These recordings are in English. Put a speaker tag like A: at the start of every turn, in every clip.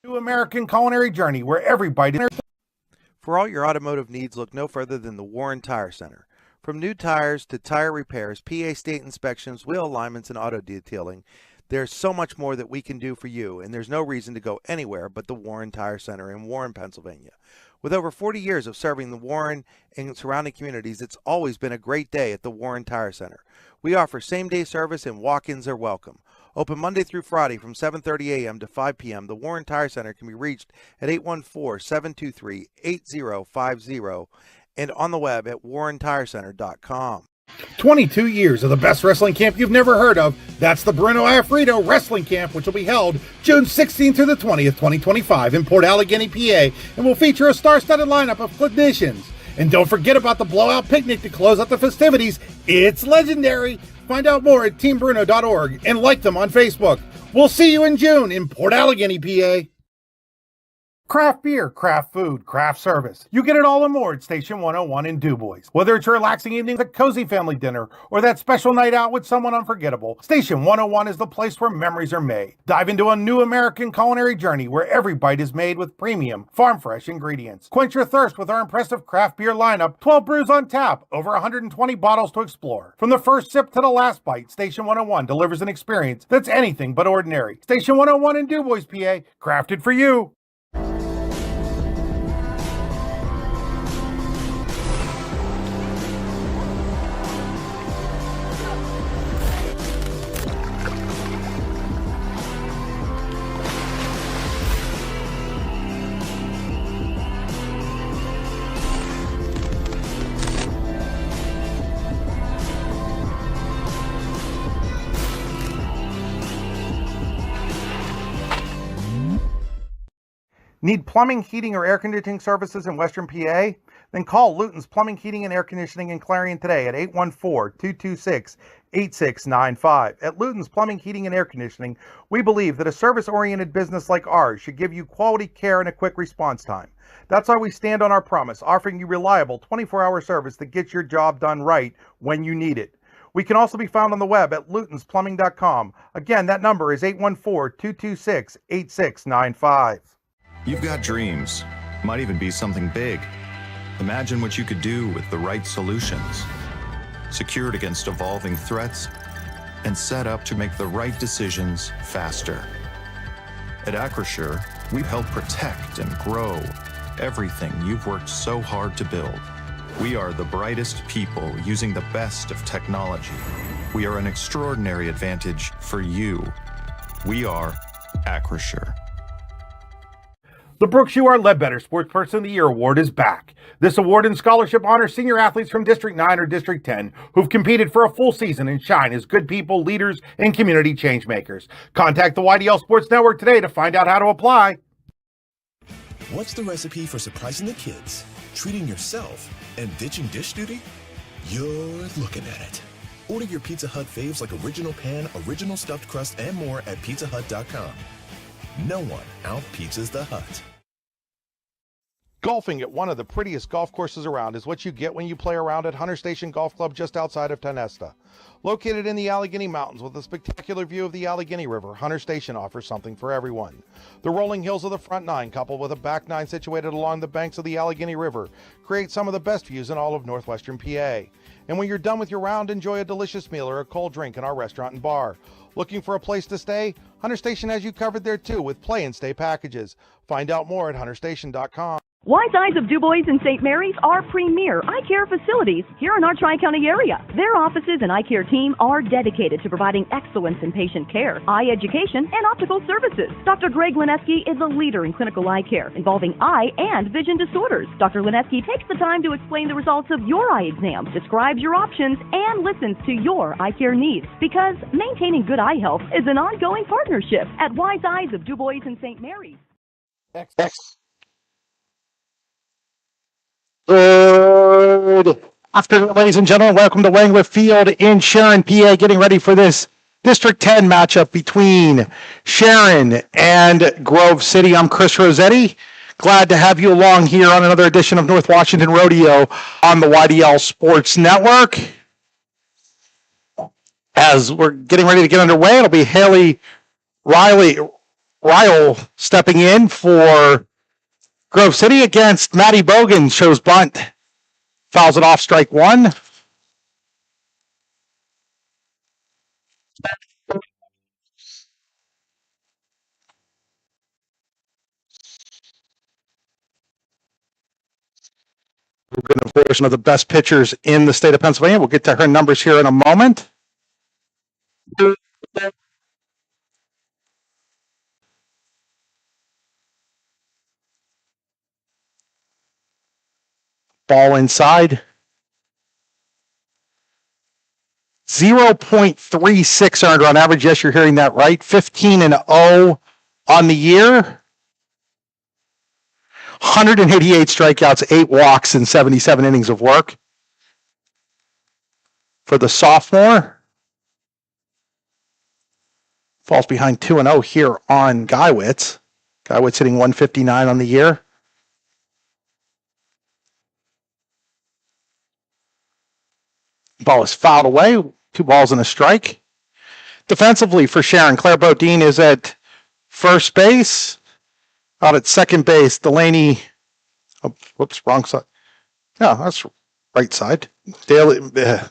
A: New American culinary journey where every bite is...
B: For all your automotive needs, look no further than the Warren Tire Center. From new tires to tire repairs, PA state inspections, wheel alignments, and auto detailing, there's so much more that we can do for you, and there's no reason to go anywhere but the Warren Tire Center in Warren, Pennsylvania. With over 40 years of serving the Warren and surrounding communities, it's always been a great day at the Warren Tire Center. We offer same-day service and walk-ins are welcome. Open Monday through Friday from 7:30 a.m. to 5 p.m., the Warren Tire Center can be reached at 814-723-8050 and on the web at warrentirecenter.com.
A: 22 years of the best wrestling camp you've never heard of. That's the Bruno Afrito Wrestling Camp, which will be held June 16th through the 20th, 2025 in Port Allegany, PA, and will feature a star-studded lineup of clinicians. And don't forget about the blowout picnic to close out the festivities. It's legendary. Find out more at teambruno.org and like them on Facebook. We'll see you in June in Port Allegany, PA. Craft beer, craft food, craft service. You get it all and more at Station 101 in DuBois. Whether it's your relaxing evening with a cozy family dinner or that special night out with someone unforgettable, Station 101 is the place where memories are made. Dive into a new American culinary journey where every bite is made with premium, farm-fresh ingredients. Quench your thirst with our impressive craft beer lineup, 12 brews on tap, over 120 bottles to explore. From the first sip to the last bite, Station 101 delivers an experience that's anything but ordinary. Station 101 in DuBois, PA, crafted for you. Need plumbing, heating, or air conditioning services in Western PA? Then call Luton's Plumbing, Heating, and Air Conditioning in Clarion today at 814-226-8695. At Luton's Plumbing, Heating, and Air Conditioning, we believe that a service-oriented business like ours should give you quality care and a quick response time. That's why we stand on our promise, offering you reliable 24-hour service that gets your job done right when you need it. We can also be found on the web at lutonsplumbing.com. Again, that number is 814-226-8695.
C: You've got dreams, might even be something big. Imagine what you could do with the right solutions. Secured against evolving threats and set up to make the right decisions faster. At Acrisure, we help protect and grow everything you've worked so hard to build. We are the brightest people using the best of technology. We are an extraordinary advantage for you. We are Acrisure.
A: The Brooks U.R. Ledbetter Sportsperson of the Year Award is back. This award and scholarship honors senior athletes from District 9 or District 10 who've competed for a full season and shine as good people, leaders, and community change makers. Contact the YDL Sports Network today to find out how to apply.
D: What's the recipe for surprising the kids, treating yourself, and ditching dish duty? You're looking at it. Order your Pizza Hut faves like Original Pan, Original Stuffed Crust, and more at pizzahut.com. No one out-pizzas the Hut.
A: Golfing at one of the prettiest golf courses around is what you get when you play around at Hunter Station Golf Club just outside of Tonesta. Located in the Allegheny Mountains with a spectacular view of the Allegheny River, Hunter Station offers something for everyone. The rolling hills of the front nine, coupled with a back nine situated along the banks of the Allegheny River, create some of the best views in all of northwestern PA. And when you're done with your round, enjoy a delicious meal or a cold drink in our restaurant and bar. Looking for a place to stay? Hunter Station has you covered there too with play and stay packages. Find out more at hunterstation.com.
E: Wise Eyes of DuBois and St. Mary's are premier eye care facilities here in our Tri-County area. Their offices and eye care team are dedicated to providing excellence in patient care, eye education, and optical services. Dr. Greg Lineski is a leader in clinical eye care involving eye and vision disorders. Dr. Lineski takes the time to explain the results of your eye exam, describes your options, and listens to your eye care needs. Because maintaining good eye health is an ongoing partnership at Wise Eyes of DuBois and St. Mary's.
F: Good afternoon, ladies and gentlemen. Welcome to Wangler Field in Sharon, PA. Getting ready for this District 10 matchup between Sharon and Grove City. I'm Chris Rossetti. Glad to have you along here on another edition of North Washington Rodeo on the YDL Sports Network. As we're getting ready to get underway, it'll be Haley Riley Ryle stepping in for Grove City against Matty Bogan. Shows bunt. Fouls it off, strike one. Bogan, of course, one of the best pitchers in the state of Pennsylvania. We'll get to her numbers here in a moment. Ball inside. 0.36 earned run average. Yes, you're hearing that right. 15-0 on the year. 188 strikeouts, 8 walks, and 77 innings of work for the sophomore. Falls behind 2-0 here on Guywitz. Guywitz hitting 159 on the year. Ball is fouled away. 2 balls and a strike. Defensively for Sharon, Claire Bodine is at first base. Out at second base, Delaney. Oh, whoops, wrong side. No, that's right side. Daily Bear.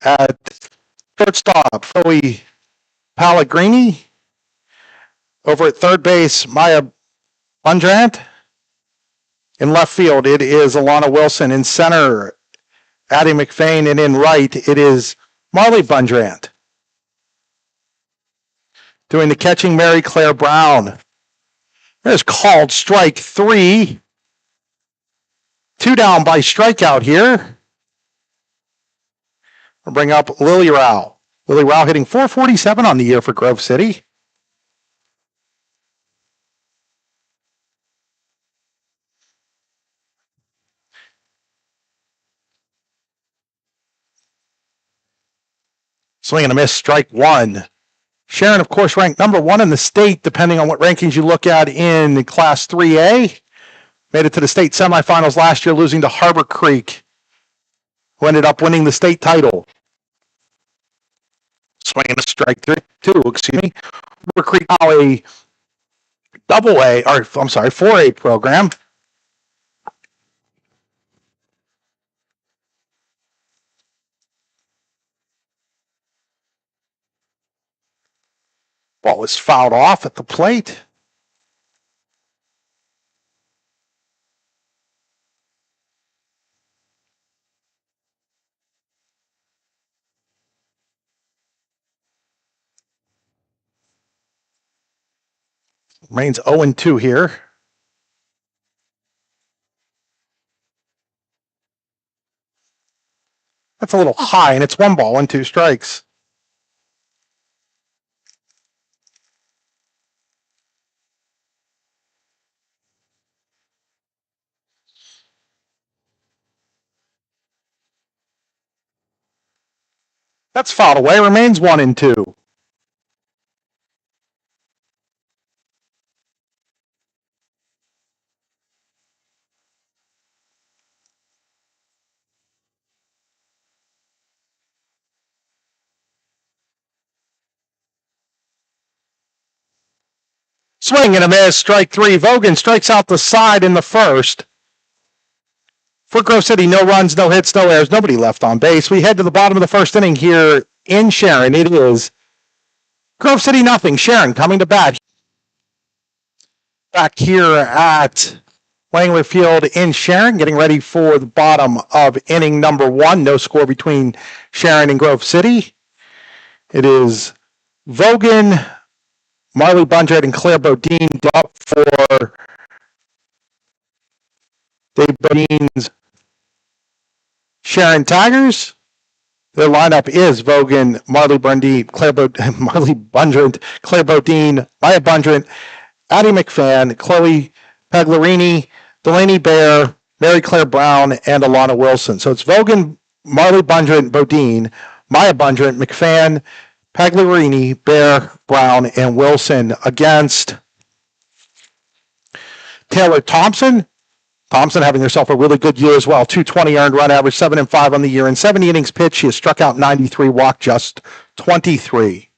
F: At shortstop, Chloe Pellegrini. Over at third base, Maya Bundrant. In left field, it is Alana Wilson. In center, Addie McFain. And in right, it is Marley Bundrant. Doing the catching, Mary Claire Brown. There's called strike 3. 2 down by strikeout here. We'll bring up Lily Rao. Lily Rao hitting 447 on the year for Grove City. Swing and a miss, strike 1. Sharon, of course, ranked number 1 in the state, depending on what rankings you look at in Class 3A. Made it to the state semifinals last year, losing to Harbor Creek, who ended up winning the state title. Swing and a strike 2, excuse me. Harbor Creek now a double-A, or I'm sorry, 4A program. Ball was fouled off at the plate. Remains 0-2 here. That's a little high, and it's 1 ball and 2 strikes. That's fouled away. Remains 1-2. Swing and a miss, strike 3. Vogan strikes out the side in the first. For Grove City, no runs, no hits, no errors, nobody left on base. We head to the bottom of the first inning here in Sharon. It is Grove City nothing. Sharon coming to bat. Back here at Langler Field in Sharon, getting ready for the bottom of inning number 1. No score between Sharon and Grove City. It is Vogan, Marley Bundrant, and Claire Bodine up for Dave Bodine's Sharon Tigers. Their lineup is Vogan, Marley Bundrant, Claire Bodine, Maya Bundrant, Addie McFan, Chloe Paglarini, Delaney Bear, Mary Claire Brown, and Alana Wilson. So it's Vogan, Marley Bundrant, Bodine, Maya Bundrant, McFan, Paglarini, Bear, Brown, and Wilson against Taylor Thompson. Thompson having herself a really good year as well. 220 earned run average, 7-5 on the year. In 70 innings pitched, she has struck out 93, walked just 23.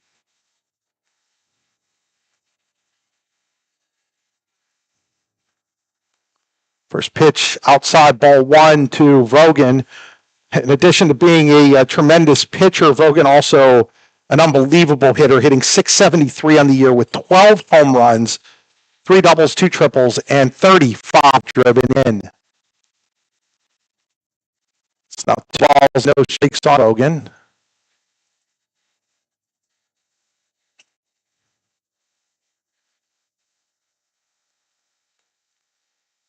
F: First pitch outside, ball one to Vogan. In addition to being a tremendous pitcher, Vogan also an unbelievable hitter, hitting .673 on the year with 12 home runs, 3 doubles, 2 triples, and 35 driven in. It's now 2 balls, no strikes on Vogan.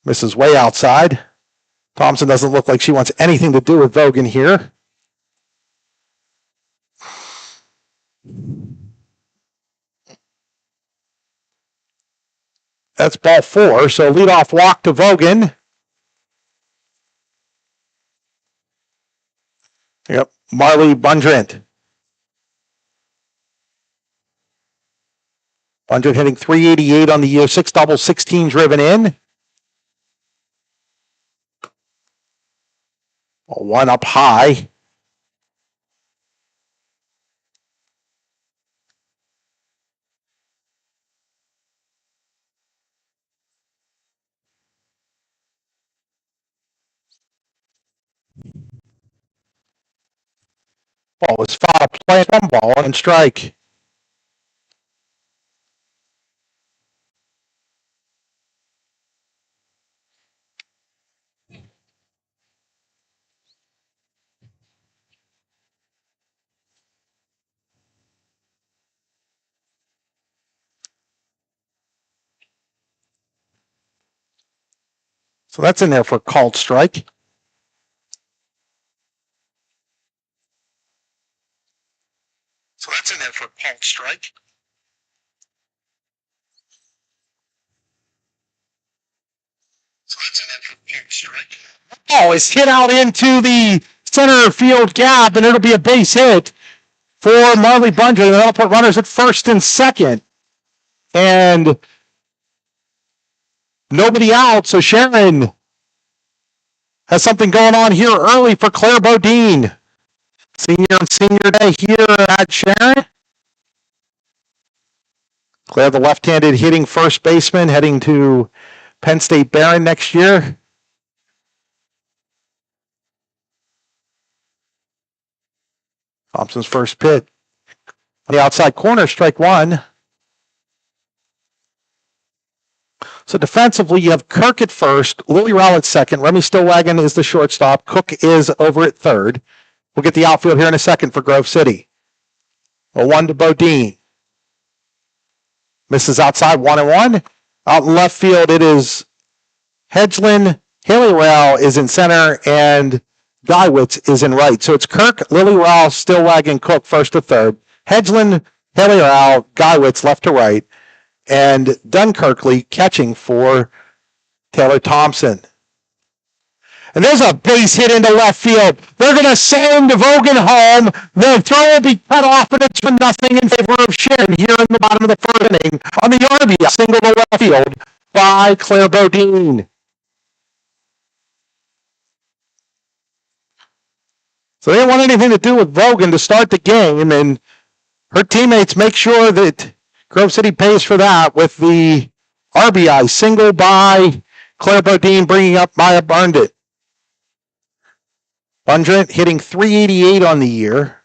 F: Misses way outside. Thompson doesn't look like she wants anything to do with Vogan here. That's ball 4, so leadoff walk to Vogan. Yep, Marley Bundrant. Bundrant hitting .388 on the year, 6 doubles, 16 driven in. One up high. Ball was foul play, 1 ball and strike. So that's in there for a called strike. Oh, it's hit out into the center field gap, and it'll be a base hit for Marley Bundrant. And that'll put runners at first and second. And nobody out, so Sharon has something going on here early for Claire Bodine. Senior on senior day here at Sharon. Claire, the left-handed hitting first baseman, heading to Penn State Barron next year. Thompson's first pitch. On the outside corner, strike 1. So defensively, you have Kirk at first, Lily Rowell at second, Remy Stillwagon is the shortstop, Cook is over at third. We'll get the outfield here in a second for Grove City. A 1 to Bodine. Misses outside, 1-1. Out in left field, it is Hedgelin. Haley Rowell is in center, and Geiwitz is in right. So it's Kirk, Lily Rowell, Stillwagon, Cook first to third. Hedgelin, Haley Rowell, Geiwitz left to right. And Dunkirkley catching for Taylor Thompson. And there's a base hit into left field. They're going to send Vogan home. The throw will be cut off, and it's 1-0 in favor of Sharon here in the bottom of the first inning on the RBI single to left field by Claire Bodine. So they didn't want anything to do with Vogan to start the game, and her teammates make sure that Grove City pays for that with the RBI single by Claire Bodine, bringing up Maya Bundrant. Bundrant hitting .388 on the year.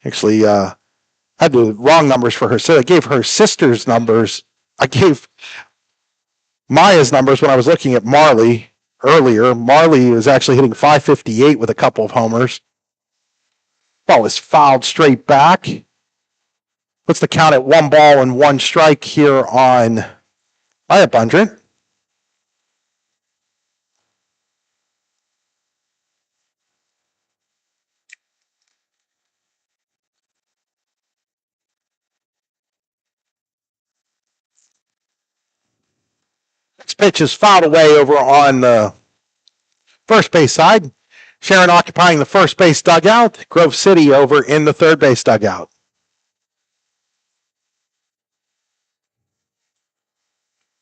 F: Actually, I had the wrong numbers for her. So I gave her sister's numbers. I gave Maya's numbers when I was looking at Marley earlier. Marley is actually hitting .558 with a couple of homers. Ball is fouled straight back. Puts the count at 1 ball and 1 strike here on Maya Bundrant. This pitch is fouled away over on the first base side. Sharon occupying the first base dugout. Grove City over in the third base dugout.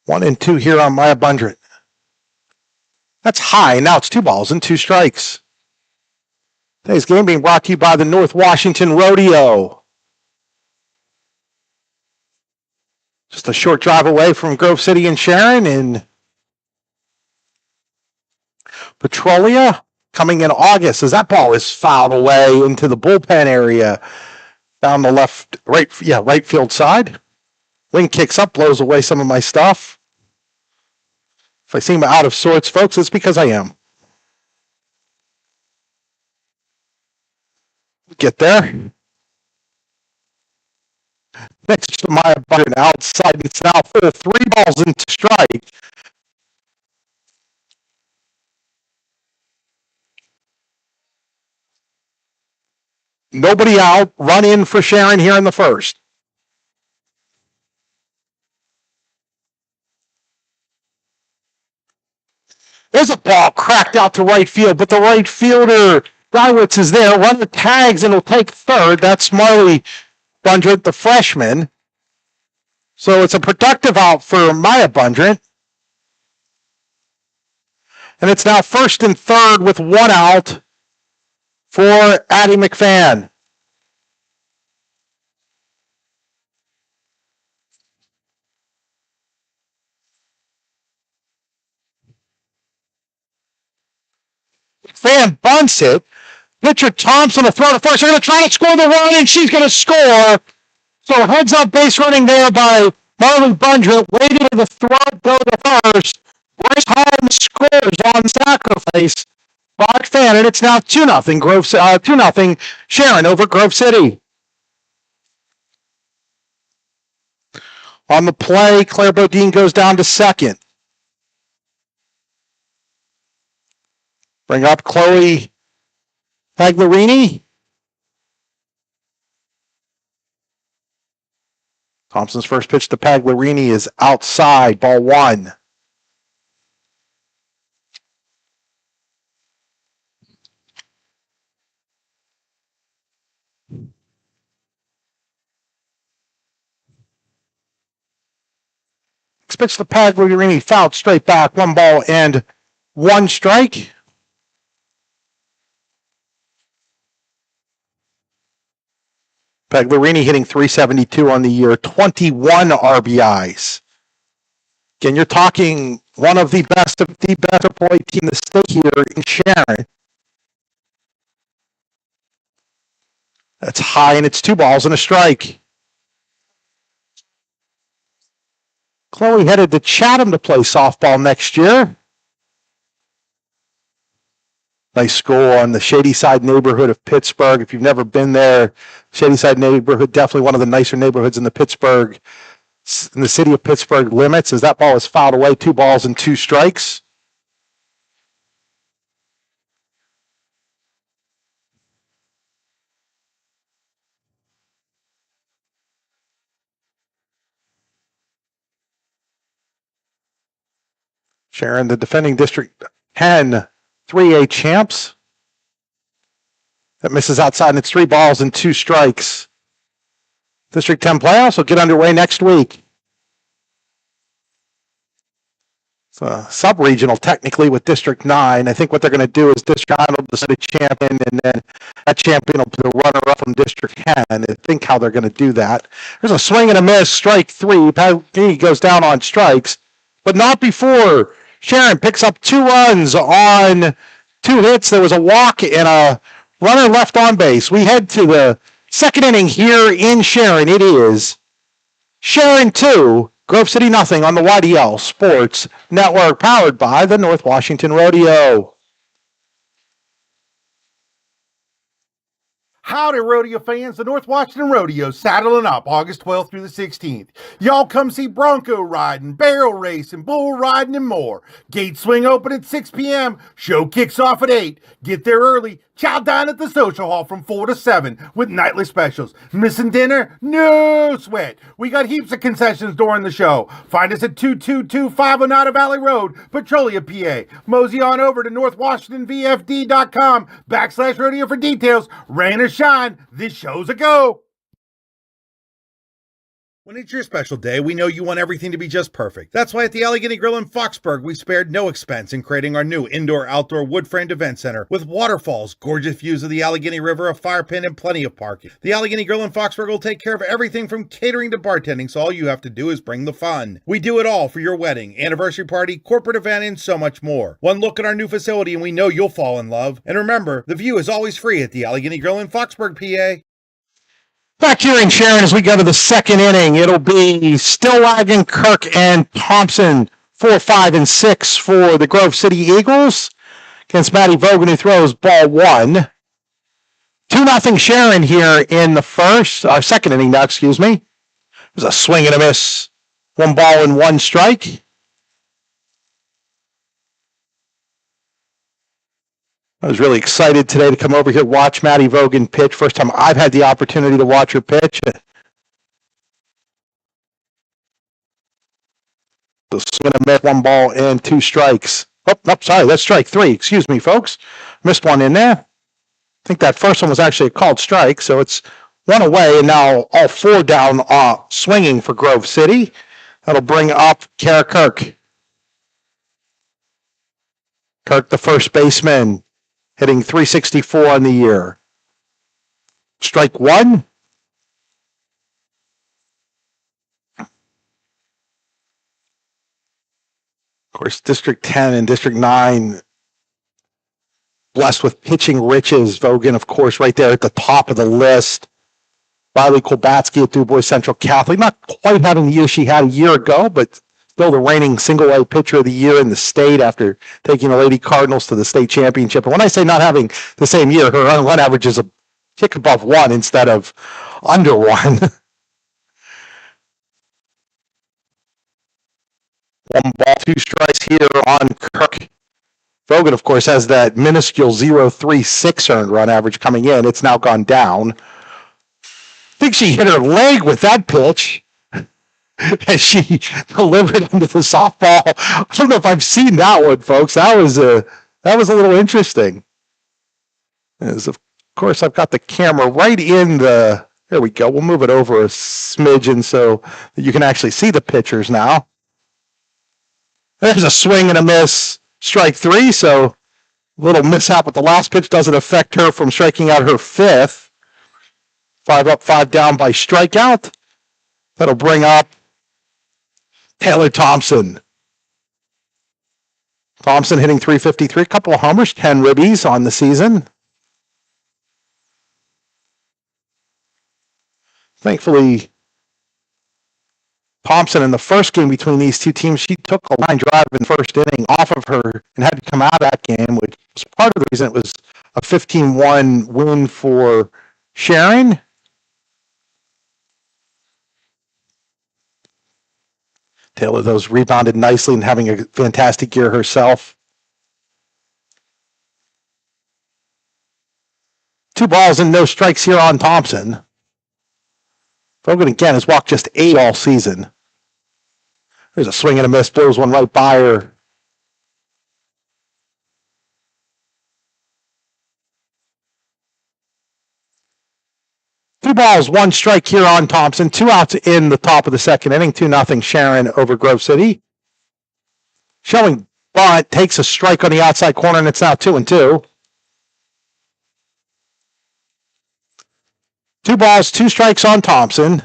F: 1-2 here on Maya Bundrant. That's high. Now it's 2 balls and 2 strikes. Today's game being brought to you by the North Washington Rodeo. Just a short drive away from Grove City and Sharon in Petrolia coming in August as that ball is fouled away into the bullpen area down the right field side. Wind kicks up, blows away some of my stuff. If I seem out of sorts, folks, it's because I am. Get there. Next to my button outside, it's now full 3 balls into strike. Nobody out. Run in for Sharon here in the first. There's a ball cracked out to right field, but the right fielder, Dywitz, is there. Runner tags and will take third. That's Marley Bundrent, the freshman. So it's a productive out for Maya Bundrent. And it's now first and third with 1 out for Addie McFadden. McFadden bunts it. Pitcher Thompson will throw to first. They're going to try to score the run, and she's going to score. So heads up base running there by Marley Bundrent. Waiting for the throw, go to first. Bryce Holmes scores on sacrifice. Mark Fan, and it's now 2-0 2-0 Sharon over Grove City. On the play, Claire Bodine goes down to second. Bring up Chloe Pagliarini. Thompson's first pitch to Pagliarini is outside, ball 1. Pitch to Pagliarini, fouled straight back, 1 ball and 1 strike. Pagliarini hitting .372 on the year, 21 RBIs. Again, you're talking one of the best play team in the state here in Sharon. That's high, and it's 2 balls and a strike. Chloe headed to Chatham to play softball next year. Nice school on the Shadyside neighborhood of Pittsburgh. If you've never been there, Shadyside neighborhood, definitely one of the nicer neighborhoods in the city of Pittsburgh limits, as that ball is fouled away, 2 balls and 2 strikes. Sharon, the defending District 10 3A champs. That misses outside, and it's 3 balls and 2 strikes. District 10 playoffs will get underway next week. It's a sub-regional, technically, with District 9. I think what they're going to do is District 9 will decide a champion, and then that champion will be the runner-up from District 10. I think how they're going to do that. There's a swing and a miss, strike 3. Pagliarini goes down on strikes, but not before Sharon picks up 2 runs on 2 hits. There was a walk and a runner left on base. We head to the second inning here in Sharon. It is Sharon 2, Grove City nothing on the YDL Sports Network, powered by the North Washington Rodeo.
A: Howdy, rodeo fans. The North Washington Rodeo saddling up August 12th through the 16th. Y'all come see bronco riding, barrel racing, bull riding, and more. Gates swing open at 6 p.m. Show kicks off at 8. Get there early. Chow dine at the social hall from 4 to 7 with nightly specials. Missing dinner? No sweat. We got heaps of concessions during the show. Find us at 22250 Oneida Valley Road, Petrolia, PA. Mosey on over to northwashingtonvfd.com/rodeo for details. Rain or shine, this show's a go. When it's your special day, we know you want everything to be just perfect. That's why at the Allegheny Grill in Foxburg, we spared no expense in creating our new indoor-outdoor wood-framed event center with waterfalls, gorgeous views of the Allegheny River, a fire pit, and plenty of parking. The Allegheny Grill in Foxburg will take care of everything from catering to bartending, so all you have to do is bring the fun. We do it all for your wedding, anniversary party, corporate event, and so much more. One look at our new facility and we know you'll fall in love. And remember, the view is always free at the Allegheny Grill in Foxburg, PA.
F: Back here in Sharon as we go to the second inning, it'll be Stillwagon, Kirk, and Thompson, 4, 5, and 6 for the Grove City Eagles against Matty Vogan, who throws ball 1. 2-0 Sharon here in the second inning now, excuse me. It was a swing and a miss. 1 ball and 1 strike. I was really excited today to come over here, watch Matty Vogan pitch. First time I've had the opportunity to watch her pitch. The swing and a miss, 1 ball and 2 strikes. Oh, no, sorry, that's strike 3. Excuse me, folks. Missed one in there. I think that first one was actually a called strike, so it's 1 away, and now all 4 down swinging for Grove City. That'll bring up Kara Kirk. Kirk, the first baseman, hitting .364 on the year. Strike 1. Of course, District 10 and District 9 blessed with pitching riches. Vogan, of course, right there at the top of the list. Riley Kolbatsky at Du Bois Central Catholic. Not quite having the year she had a year ago, but still the reigning single-A pitcher of the year in the state after taking the Lady Cardinals to the state championship. And when I say not having the same year, her run average is a tick above 1 instead of under 1. 1 ball, 2 strikes here on Kirk. Vogan, of course, has that minuscule 0.36 earned run average coming in. It's now gone down. I think she hit her leg with that pitch as she delivered into the softball. I don't know if I've seen that one, folks. That was a little interesting. As of course, I've got the camera right in the. There we go. We'll move it over a smidgen so that you can actually see the pitchers now. There's a swing and a miss, strike 3. So a little mishap with the last pitch doesn't affect her from striking out her 5th. 5 up, 5 down by strikeout. That'll bring up Taylor Thompson. Thompson hitting .353, a couple of homers, 10 ribbies on the season. Thankfully, Thompson in the first game between these two teams, she took a line drive in the first inning off of her and had to come out of that game, which was part of the reason it was a 15-1 win for Sharon. Taylor, those rebounded nicely and having a fantastic year herself. 2 balls and no strikes here on Thompson. Vogan again has walked just 8 all season. There's a swing and a miss, blows one right by her. Two balls, 1 strike here on Thompson. 2 outs in the top of the second inning. 2-0 Sharon over Grove City. Showing bunt, takes a strike on the outside corner, and it's now 2-2. 2 balls, 2 strikes on Thompson.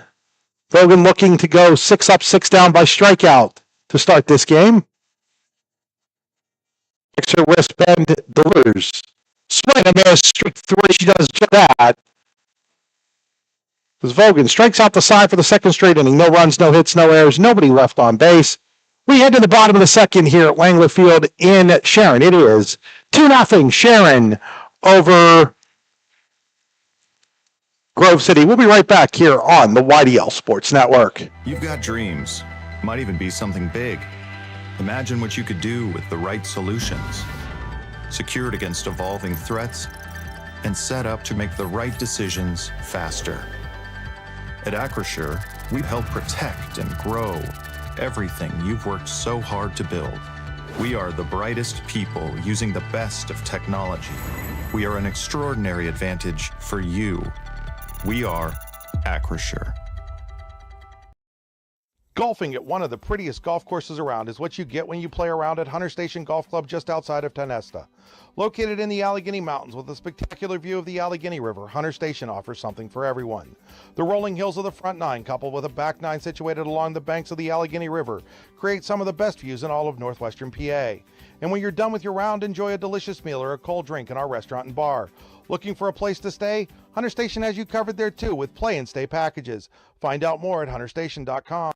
F: Vogan looking to go 6 up, 6 down by strikeout to start this game. Takes her wristband, delivers. Swing and miss, strike 3. She does just that. As Vogan strikes out the side for the second straight inning. No runs, no hits, no errors, nobody left on base. We head to the bottom of the second here at Wangler Field in Sharon. It is 2-0 Sharon over Grove City. We'll be right back here on the YDL Sports Network.
C: You've got dreams. Might even be something big. Imagine what you could do with the right solutions. Secured against evolving threats and set up to make the right decisions faster. At Acrisure, we help protect and grow everything you've worked so hard to build. We are the brightest people using the best of technology. We are an extraordinary advantage for you. We are Acrisure.
B: Golfing at one of the prettiest golf courses around is what you get when you play around at Hunter Station Golf Club just outside of Tonesta. Located in the Allegheny Mountains with a spectacular view of the Allegheny River, Hunter Station offers something for everyone. The rolling hills of the front nine, coupled with a back nine situated along the banks of the Allegheny River, create some of the best views in all of northwestern PA. And when you're done with your round, enjoy a delicious meal or a cold drink in our restaurant and bar. Looking for a place to stay? Hunter Station has you covered there too with play and stay packages. Find out more at hunterstation.com.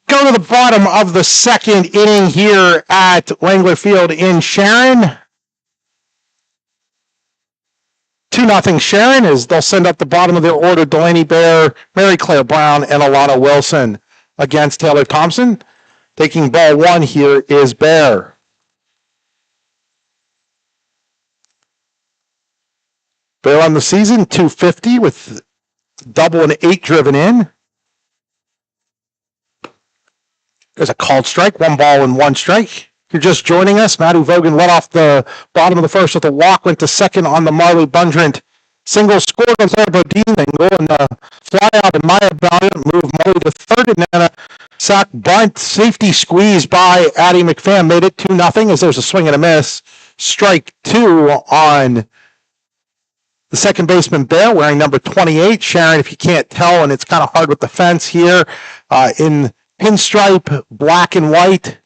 F: Go to the bottom of the second inning here at Wangler Field in Sharon. 2-0 Sharon as they'll send up the bottom of their order Delaney Bear, Mary Claire Brown, and Alana Wilson against Taylor Thompson. Taking ball one here is Bear. Bear on the season, 250 with double and 8 driven in. There's a called strike, 1 ball and 1 strike. If you're just joining us, Matty Vogan led off the bottom of the first with a walk, went to second on the Marley Bundrant single, scored on Claire Bodine, then go and fly out and Maya Valiant, move Marley to third, and then a sack bunt, safety squeeze by Addie McFadden, made it 2-0 as there's a swing and a miss. Strike 2 on the second baseman Bear, wearing number 28. Sharon, if you can't tell, and it's kind of hard with the fence here, in pinstripe, black and white.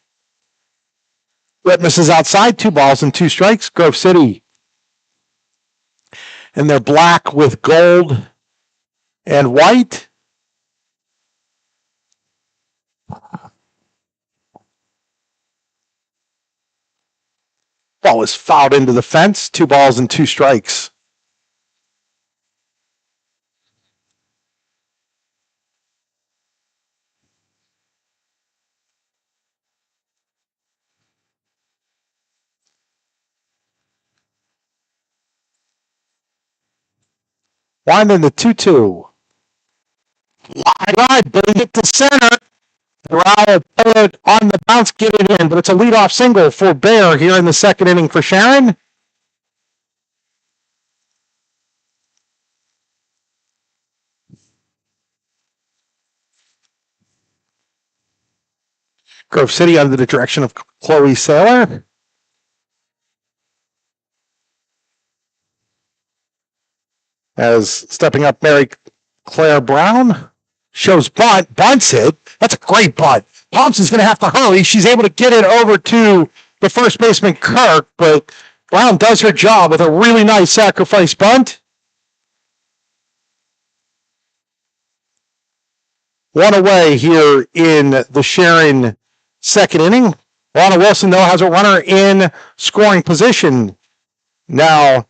F: Litmus is outside, 2 balls and 2 strikes. Grove City. And they're black with gold and white. Ball is fouled into the fence, 2 balls and 2 strikes. Wyman the 2-2. Wide, bring it to center. Rowell put it on the bounce, get it in, but it's a leadoff single for Bear here in the second inning for Sharon. Grove City under the direction of Chloe Saylor. As stepping up Mary Claire Brown. Shows bunt, bunts it. That's a great bunt. Thompson's going to have to hurry. She's able to get it over to the first baseman, Kirk, but Brown does her job with a really nice sacrifice bunt. 1 away here in the Sharon second inning. Lana Wilson, though, has a runner in scoring position now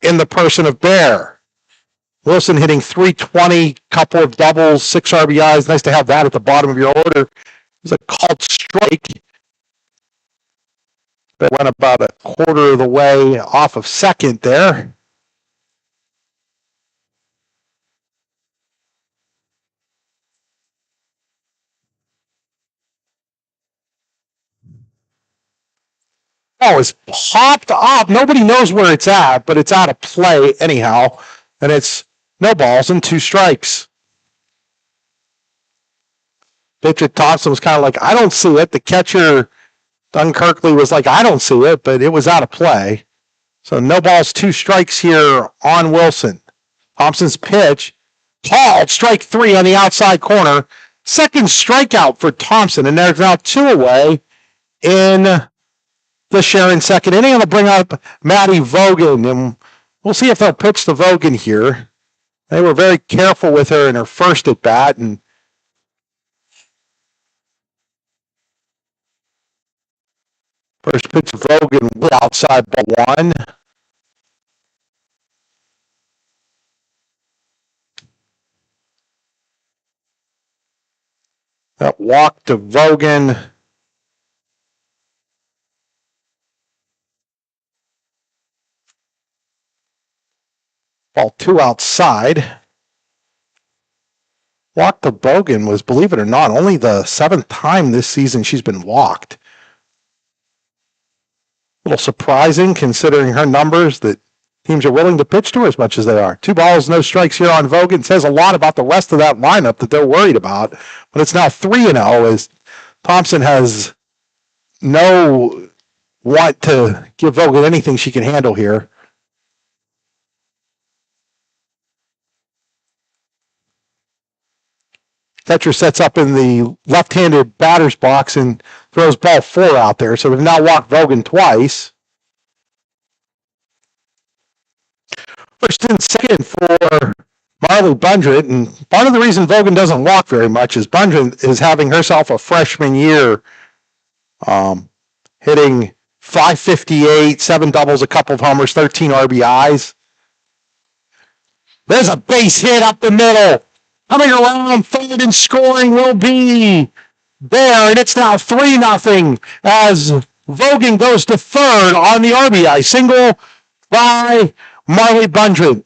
F: in the person of Bear. Wilson hitting .320, couple of doubles, 6 RBIs. Nice to have that at the bottom of your order. It was a called strike that went about a quarter of the way off of second there. Oh, it's popped up. Nobody knows where it's at, but it's out of play anyhow. And it's no balls and 2 strikes. Pitcher Thompson was kind of like, I don't see it. The catcher, Dunkirkley, was like, I don't see it, but it was out of play. So no balls, 2 strikes here on Wilson. Thompson's pitch, called, strike 3 on the outside corner. Second strikeout for Thompson, and there's now 2 away in the Sharon second inning. And they'll bring up Maddie Vogan, and we'll see if they'll pitch to Vogan here. They were very careful with her in her first at bat, and first pitch Vogan outside ball 1. That walk to Vogan. Ball 2 outside. Walk to Vogan was, believe it or not, only the 7th time this season she's been walked. A little surprising considering her numbers that teams are willing to pitch to as much as they are. 2 balls, no strikes here on Vogan. Says a lot about the rest of that lineup that they're worried about. But it's now 3-0 as Thompson has no want to give Vogan anything she can handle here. Fetcher sets up in the left-handed batter's box and throws ball 4 out there. So they've now walked Vogan twice. First and second for Marley Bundret. And part of the reason Vogan doesn't walk very much is Bundret is having herself a freshman year, hitting .558, 7 doubles, a couple of homers, 13 RBIs. There's a base hit up the middle. Coming around third and scoring will be there, and it's now 3-0 as Vogan goes to third on the RBI single by Marley Bundret.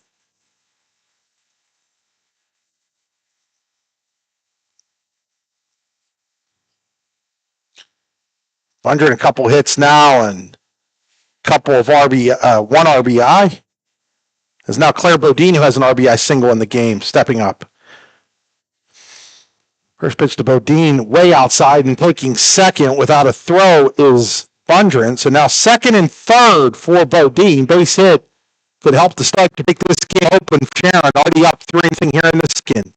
F: Bundret a couple hits now and a couple of one RBI. There's now Claire Bodine, who has an RBI single in the game, stepping up. First pitch to Bodine, way outside, and taking second without a throw is Bundret. So now second and third for Bodine. Base hit could help the start to make this game open. Sharon already up 3-0 here in the skin.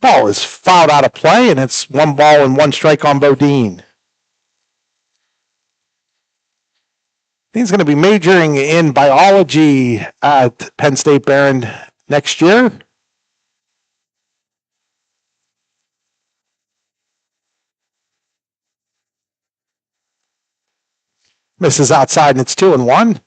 F: Ball is fouled out of play, and it's 1 ball and 1 strike on Bodine. He's going to be majoring in biology at Penn State Barron next year. Misses outside, and it's 2-1.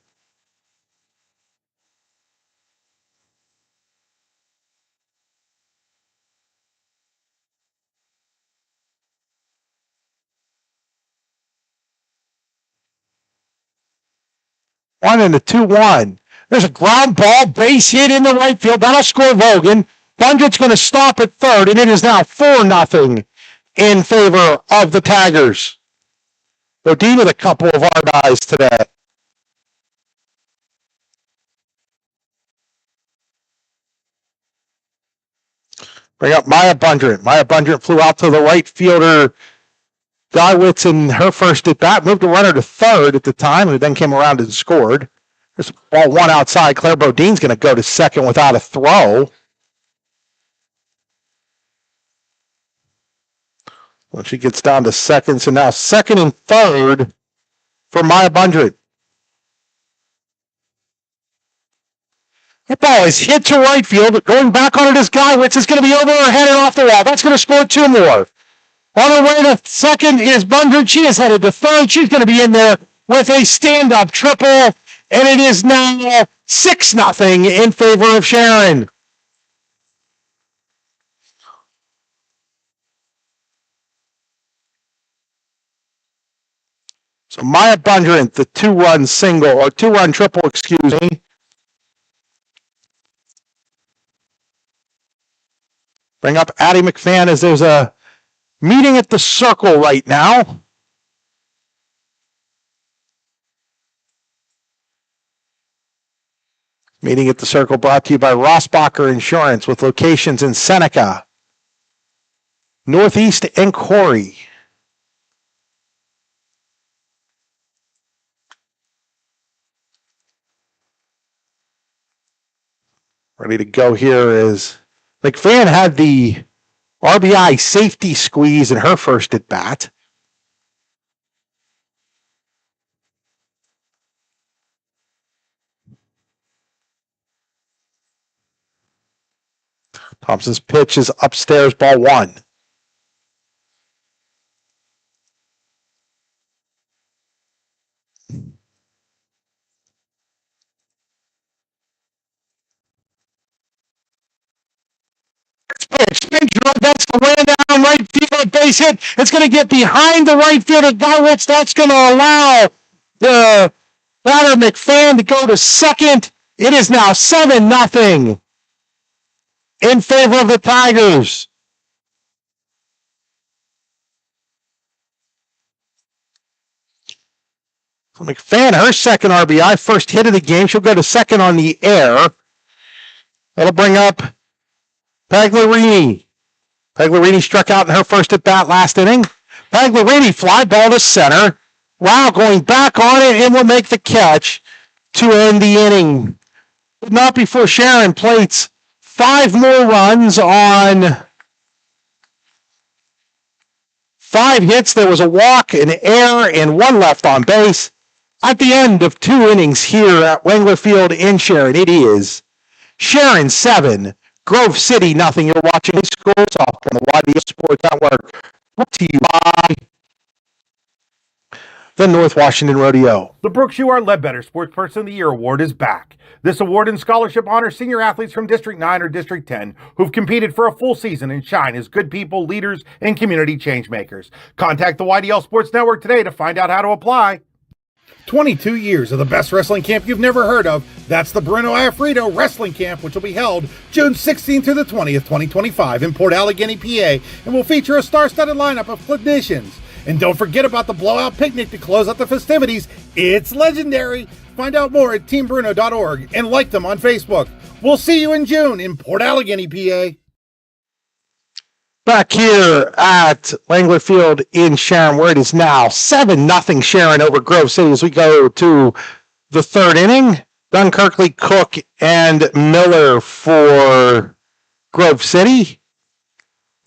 F: One and a 2-1. There's a ground ball, base hit in the right field. That'll score Vogan. Bundret's going to stop at third, and it is now 4-0 in favor of the Tigers. Bodine with a couple of RBIs today. Bring up Maya Bundret. Maya Bundret flew out to the right fielder Gywitz in her first at bat, moved a runner to third at the time, who then came around and scored. There's ball 1 outside. Claire Bodine's going to go to second without a throw. Well, she gets down to second, so now second and third for Maya Bundret. That ball is hit to right field. Going back on it is Gywitz. It's going to be over her head and off the wall. That's going to score 2 more. On her way to second is Bundret. She is headed to third. She's going to be in there with a stand-up triple, and it is now 6-0 in favor of Sharon. So Maya Bundret, the 2-run single, or 2-run triple, excuse me. Bring up Addie McFadden as there's a meeting at the circle right now. Meeting at the circle brought to you by Rossbacher Insurance with locations in Seneca, Northeast, and Corey. Ready to go here is McFadden had the RBI safety squeeze in her first at bat. Thompson's pitch is upstairs, ball 1. Pitch, that's the way down right field, base hit. It's going to get behind the right fielder, Gywitz. That's going to allow the batter McFadden to go to second. It is now 7-0 in favor of the Tigers. McFadden, her second RBI, first hit of the game. She'll go to second on the air. That'll bring up Pagliarini. Pagliarini struck out in her first at bat last inning. Pagliarini fly ball to center. Wow, going back on it and will make the catch to end the inning. But not before Sharon plates 5 more runs on 5 hits. There was a walk, an error, and 1 left on base. At the end of 2 innings here at Wengler Field in Sharon, it is Sharon 7, Grove City nothing. You're watching Scores Off on the YDS Sports Network. Brought to you by the North Washington Rodeo.
A: The Brooks U.R. Ledbetter Sportsperson of the Year Award is back. This award and scholarship honors senior athletes from District 9 or District 10 who've competed for a full season and shine as good people, leaders, and community change makers. Contact the YDL Sports Network today to find out how to apply. 22 years of the best wrestling camp you've never heard of. That's the Bruno Afrido Wrestling Camp, which will be held June 16th through the 20th, 2025 in Port Allegany, PA, and will feature a star-studded lineup of clinicians. And don't forget about the blowout picnic to close out the festivities. It's legendary. Find out more at teambruno.org and like them on Facebook. We'll see you in June in Port Allegany, PA.
F: Back here at Wengler Field in Sharon, where it is now 7-0 Sharon over Grove City as we go to the 3rd inning. Dunkirkley, Cook, and Miller for Grove City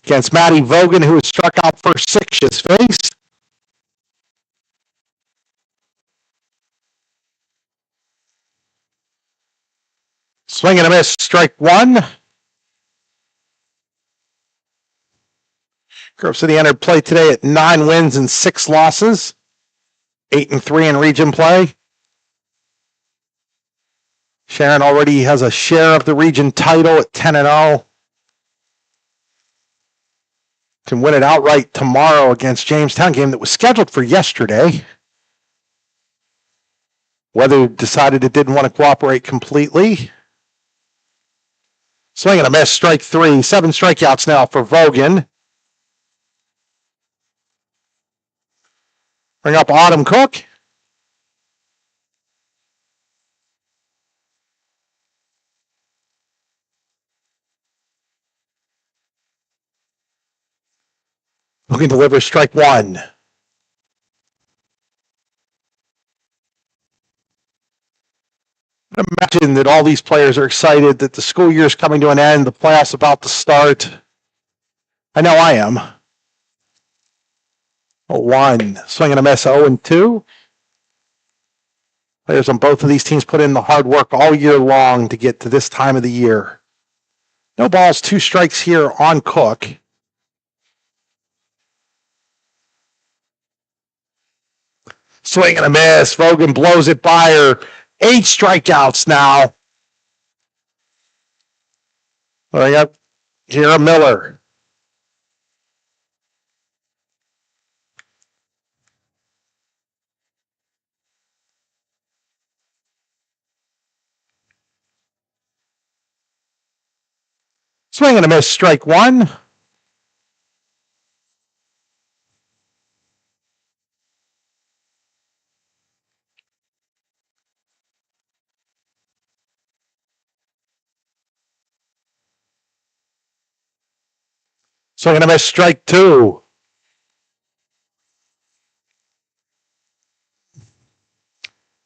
F: against Maddie Vogan, who has struck out first 6 his face. Swing and a miss, strike 1. Grove City entered play today at 9 wins and 6 losses, 8-3 in region play. Sharon already has a share of the region title at 10-0. Can win it outright tomorrow against Jamestown, game that was scheduled for yesterday. Weather decided it didn't want to cooperate completely. Swing and a miss, strike 3. 7 strikeouts now for Vogan. Bring up Autumn Cook. Looking to deliver strike 1. I imagine that all these players are excited that the school year is coming to an end, the playoffs about to start. I know I am. 1. Swing and a miss, 0-2. Players on both of these teams put in the hard work all year long to get to this time of the year. No balls, 2 strikes here on Cook. Swing and a miss. Vogan blows it by her. 8 strikeouts now. Bring up Kira Miller. Swing and a miss, strike 1. Swing and a miss, strike 2.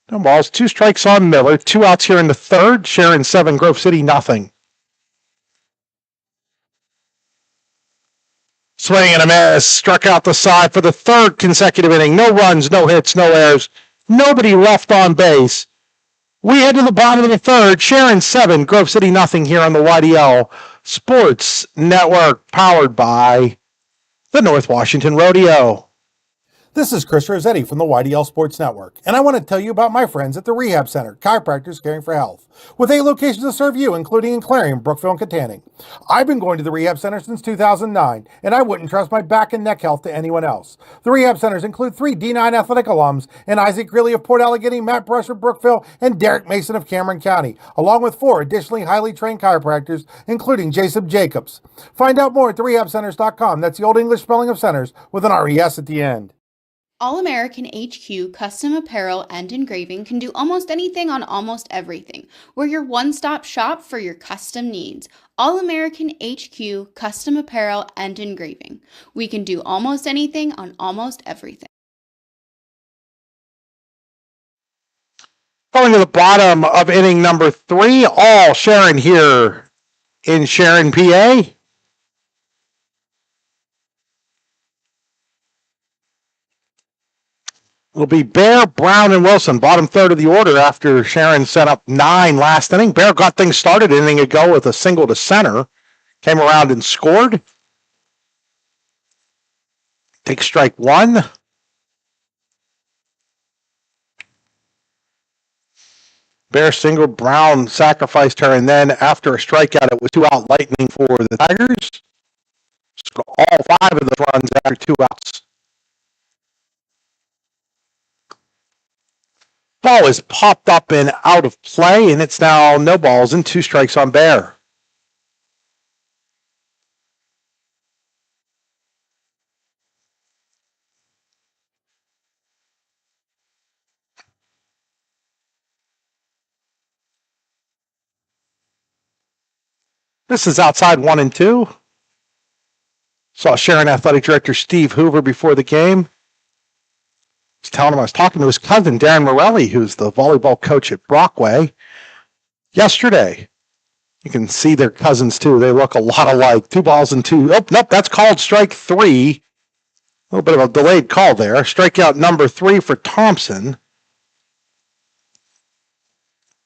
F: No balls, 2 strikes on Miller. 2 outs here in the 3rd. Sharon 7, Grove City nothing. Swing and a miss. Struck out the side for the 3rd consecutive inning. No runs, no hits, no errors. Nobody left on base. We head to the bottom of the 3rd. Sharon 7, Grove City nothing here on the YDL Sports Network, powered by the North Washington Rodeo.
A: This is Chris Rossetti from the YDL Sports Network, and I want to tell you about my friends at the Rehab Center, Chiropractors Caring for Health, with 8 locations to serve you, including in Clarion, Brookville, and Katanning. I've been going to the Rehab Center since 2009, and I wouldn't trust my back and neck health to anyone else. The Rehab Centers include 3 D9 athletic alums, and Isaac Greeley of Port Allegany, Matt Brush of Brookville, and Derek Mason of Cameron County, along with 4 additionally highly trained chiropractors, including Jason Jacobs. Find out more at therehabcenters.com. That's the Old English spelling of centers with an RES at the end.
G: All-American HQ Custom Apparel and Engraving can do almost anything on almost everything. We're your one-stop shop for your custom needs. All-American HQ Custom Apparel and Engraving. We can do almost anything on almost everything.
F: Going to the bottom of inning number 3, all Sharon here in Sharon, PA. It'll be Bear, Brown, and Wilson, bottom third of the order after Sharon set up 9 last inning. Bear got things started an inning ago with a single to center. Came around and scored. Take strike 1. Bear singled, Brown sacrificed her, and then after a strikeout, it was 2-out lightning for the Tigers. Scored all 5 of those runs after 2 outs. Ball is popped up and out of play, and it's now no balls and 2 strikes on Bear. This is outside 1 and 2. Saw Sharon Athletic Director Steve Hoover before the game. I was talking to his cousin, Darren Morelli, who's the volleyball coach at Brockway, yesterday. You can see their cousins, too. They look a lot alike. 2 balls and 2. Oh, nope, that's called strike 3. A little bit of a delayed call there. Strikeout number 3 for Thompson.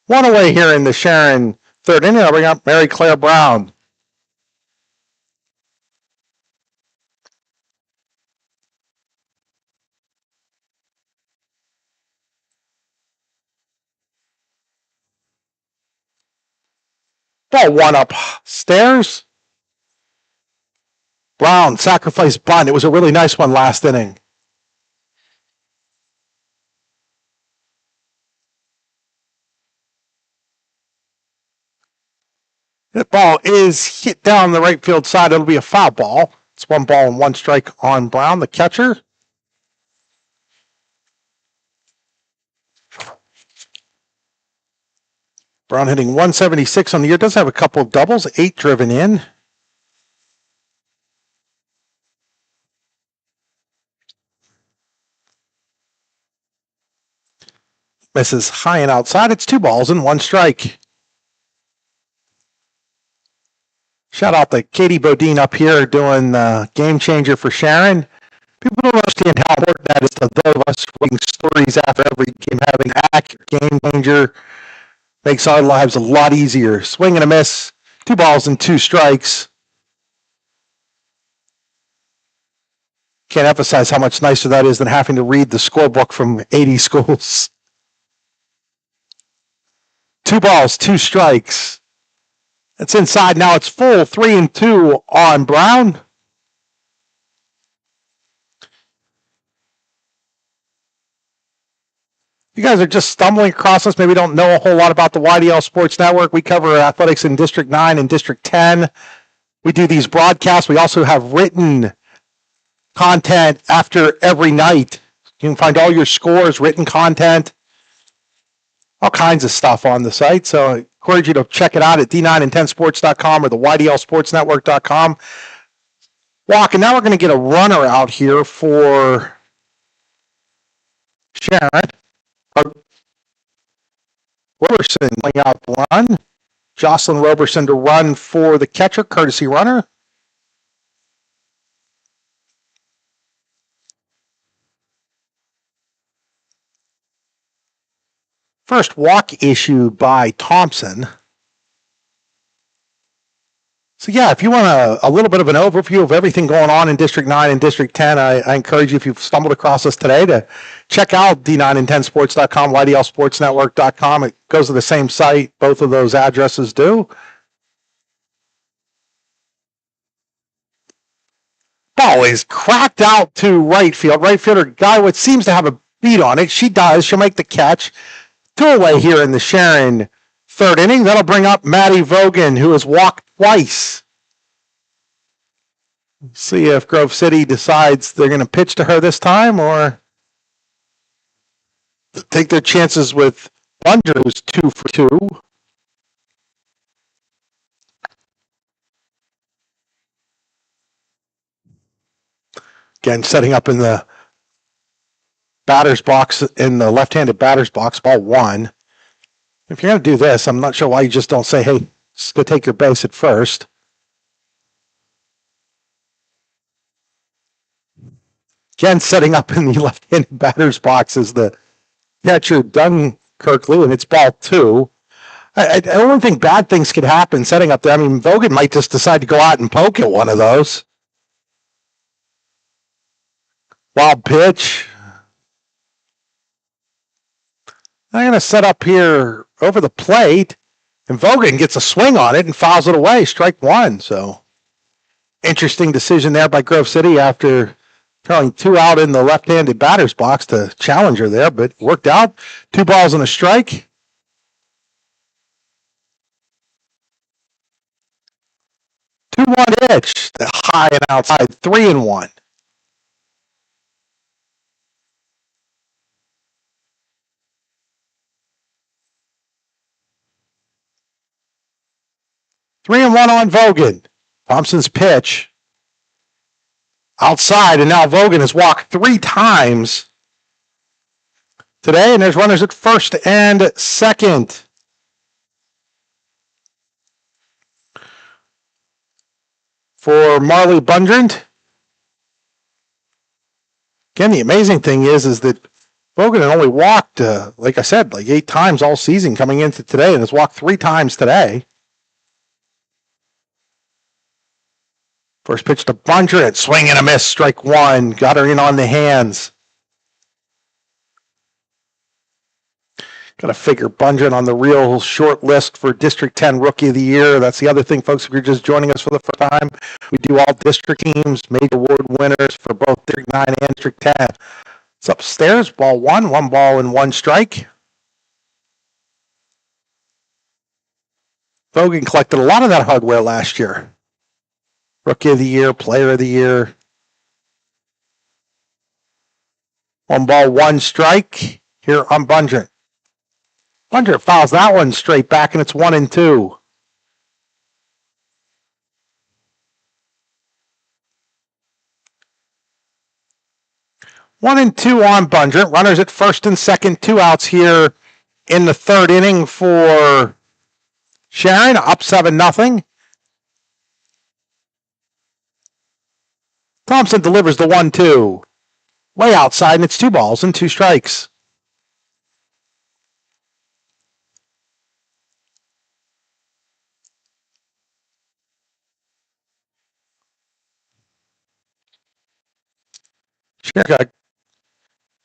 F: 1 away here in the Sharon third inning. I'll bring up Mary Claire Brown. Ball 1 upstairs. Brown, sacrifice bunt. It was a really nice one last inning. That ball is hit down the right field side. It'll be a foul ball. It's 1 ball and 1 strike on Brown, the catcher. Brown hitting 176 on the year. Does have a couple of doubles, 8 driven in. Misses high and outside. It's 2 balls and 1 strike. Shout out to Katie Bodine up here doing Game Changer for Sharon. People don't understand how important that is to those of us writing stories after every game. Having an accurate Game Changer makes our lives a lot easier. Swing and a miss. 2 balls and 2 strikes. Can't emphasize how much nicer that is than having to read the scorebook from 80 schools. 2 balls, 2 strikes. It's inside now. It's full 3 and 2 on Brown. You guys are just stumbling across us. Maybe don't know a whole lot about the YDL Sports Network. We cover athletics in District 9 and District 10. We do these broadcasts. We also have written content after every night. You can find all your scores, written content, all kinds of stuff on the site. So I encourage you to check it out at d9and10sports.com or the ydlsportsnetwork.com. Walk, and now we're going to get a runner out here for Sharon. Roberson laying out the run. Jocelyn Roberson to run for the catcher, courtesy runner. First walk issued by Thompson. So yeah, if you want a little bit of an overview of everything going on in District 9 and District 10, I encourage you, if you've stumbled across us today, to check out d9and10sports.com, ydlsportsnetwork.com. It goes to the same site. Both of those addresses do. Ball is cracked out to right field. Right fielder Guy what seems to have a beat on it. She does. She'll make the catch. 2 away here in the Sharon third inning. That'll bring up Maddie Vogan, who has walked twice. See if Grove City decides they're going to pitch to her this time, or take their chances with Bunger, who's 2 for 2. Again, setting up in the batter's box, in the left-handed batter's box, ball 1. If you're going to do this, I'm not sure why you just don't say, hey, just go take your base at first. Again, setting up in the left-handed batter's box is the catcher, Dunkirkley, and it's ball 2. I don't think bad things could happen setting up there. I mean, Vogan might just decide to go out and poke at one of those. Wild pitch. I'm going to set up here over the plate, and Vogan gets a swing on it and fouls it away, strike 1. So, interesting decision there by Grove City after throwing 2 out in the left-handed batter's box to Challenger there, but worked out. 2 balls and a strike. 2-1 pitch, the high and outside, 3-1. Three and one on Vogan. Thompson's pitch outside, and now Vogan has walked 3 times today, and there's runners at first and second. For Marley Bundrant. Again, the amazing thing is that Vogan had only walked, like I said, like 8 times all season coming into today, and has walked 3 times today. First pitch to Bundrant, swing and a miss, strike 1. Got her in on the hands. Got to figure Bundrant on the real short list for District 10 Rookie of the Year. That's the other thing, folks, if you're just joining us for the first time. We do all district teams, major award winners for both District 9 and District 10. It's upstairs, ball 1, 1 ball and 1 strike. Vogan collected a lot of that hardware last year. Rookie of the Year, Player of the Year. 1 ball, 1 strike here on Bundrant. Bundrant fouls that one straight back, and it's 1-2. One and two on Bundrant. Runners at first and second. 2 outs here in the 3rd inning for Sharon. Up 7-0. Thompson delivers the 1-2. Way outside, and it's 2 balls and 2 strikes. Sharon got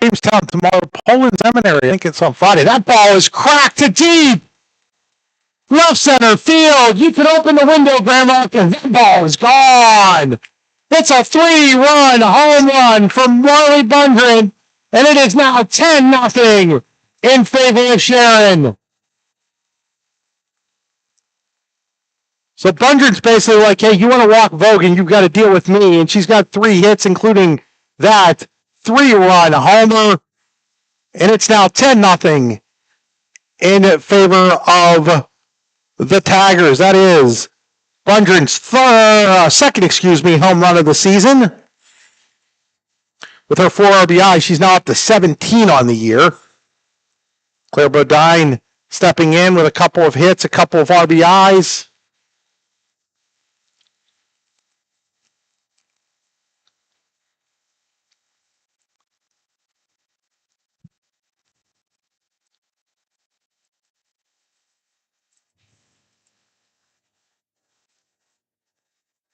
F: Jamestown tomorrow. Poland Seminary. I think it's on Friday. That ball is cracked to deep. Left center field. You can open the window, Grandma, because that ball is gone. It's a 3-run home run from Marley Bundrant, and it is now 10-0 in favor of Sharon. So Bundrant's basically like, hey, you want to walk Vogan, you've got to deal with me. And she's got 3 hits, including that 3-run homer. And it's now 10-0 in favor of the Tigers. That is Bundrant's second home run of the season. With her 4 RBI, she's now up to 17 on the year. Claire Bodine stepping in with a couple of hits, a couple of RBIs.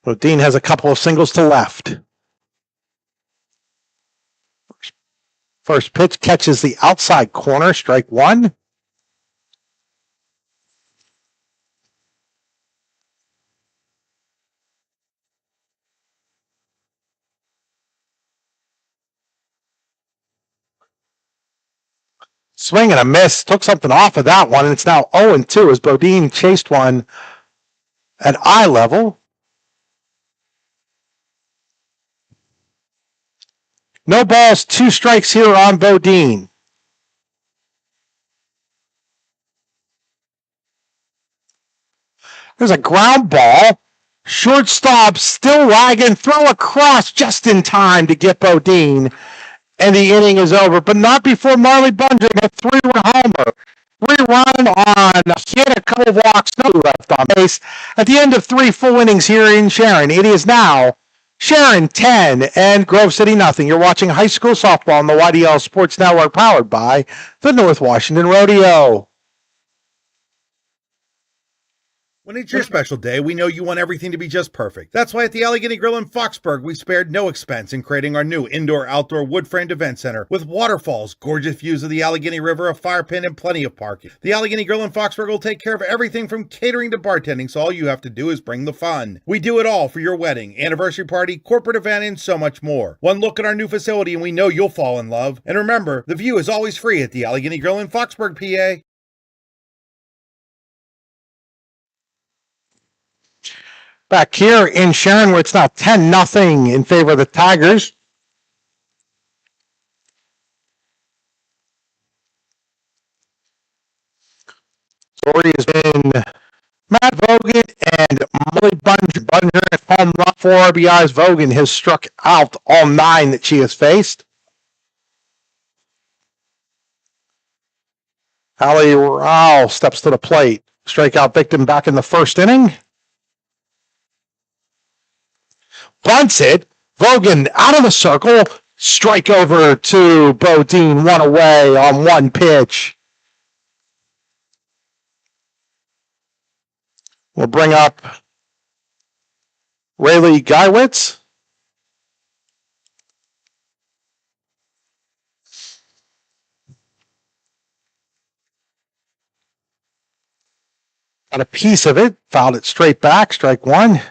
F: Bodine has a couple of singles to left. First pitch catches the outside corner, strike 1. Swing and a miss. Took something off of that one, and it's now 0-2 as Bodine chased one at eye level. No balls, 2 strikes here on Bodine. There's a ground ball. Shortstop still lagging. Throw across just in time to get Bodine. And the inning is over, but not before Marley Bunger a 3-run homer. 3-run on a hit, a couple of walks, no left on base. At the end of 3 full innings here in Sharon, it is now Sharon 10 and Grove City nothing. You're watching high school softball on the YDL Sports Network, powered by the North Washington Rodeo.
A: When it's your special day, we know you want everything to be just perfect. That's why at the Allegheny Grill in Foxburg, we spared no expense in creating our new indoor-outdoor wood-framed event center with waterfalls, gorgeous views of the Allegheny River, a fire pit, and plenty of parking. The Allegheny Grill in Foxburg will take care of everything from catering to bartending, so all you have to do is bring the fun. We do it all for your wedding, anniversary party, corporate event, and so much more. One look at our new facility and we know you'll fall in love. And remember, the view is always free at the Allegheny Grill in Foxburg, PA.
F: Back here in Sharon, where it's now 10-0 in favor of the Tigers. Story has been Matt Vogan and Molly Bunger. Bunger at home run, 4 RBIs. Vogan has struck out all 9 that she has faced. Allie Rao steps to the plate. Strikeout victim back in the first inning. Bunts it. Vogan out of the circle. Strike over to Bodine. 1 away on 1 pitch. We'll bring up Rayleigh Geiwitz. Got a piece of it. Fouled it straight back. Strike 1.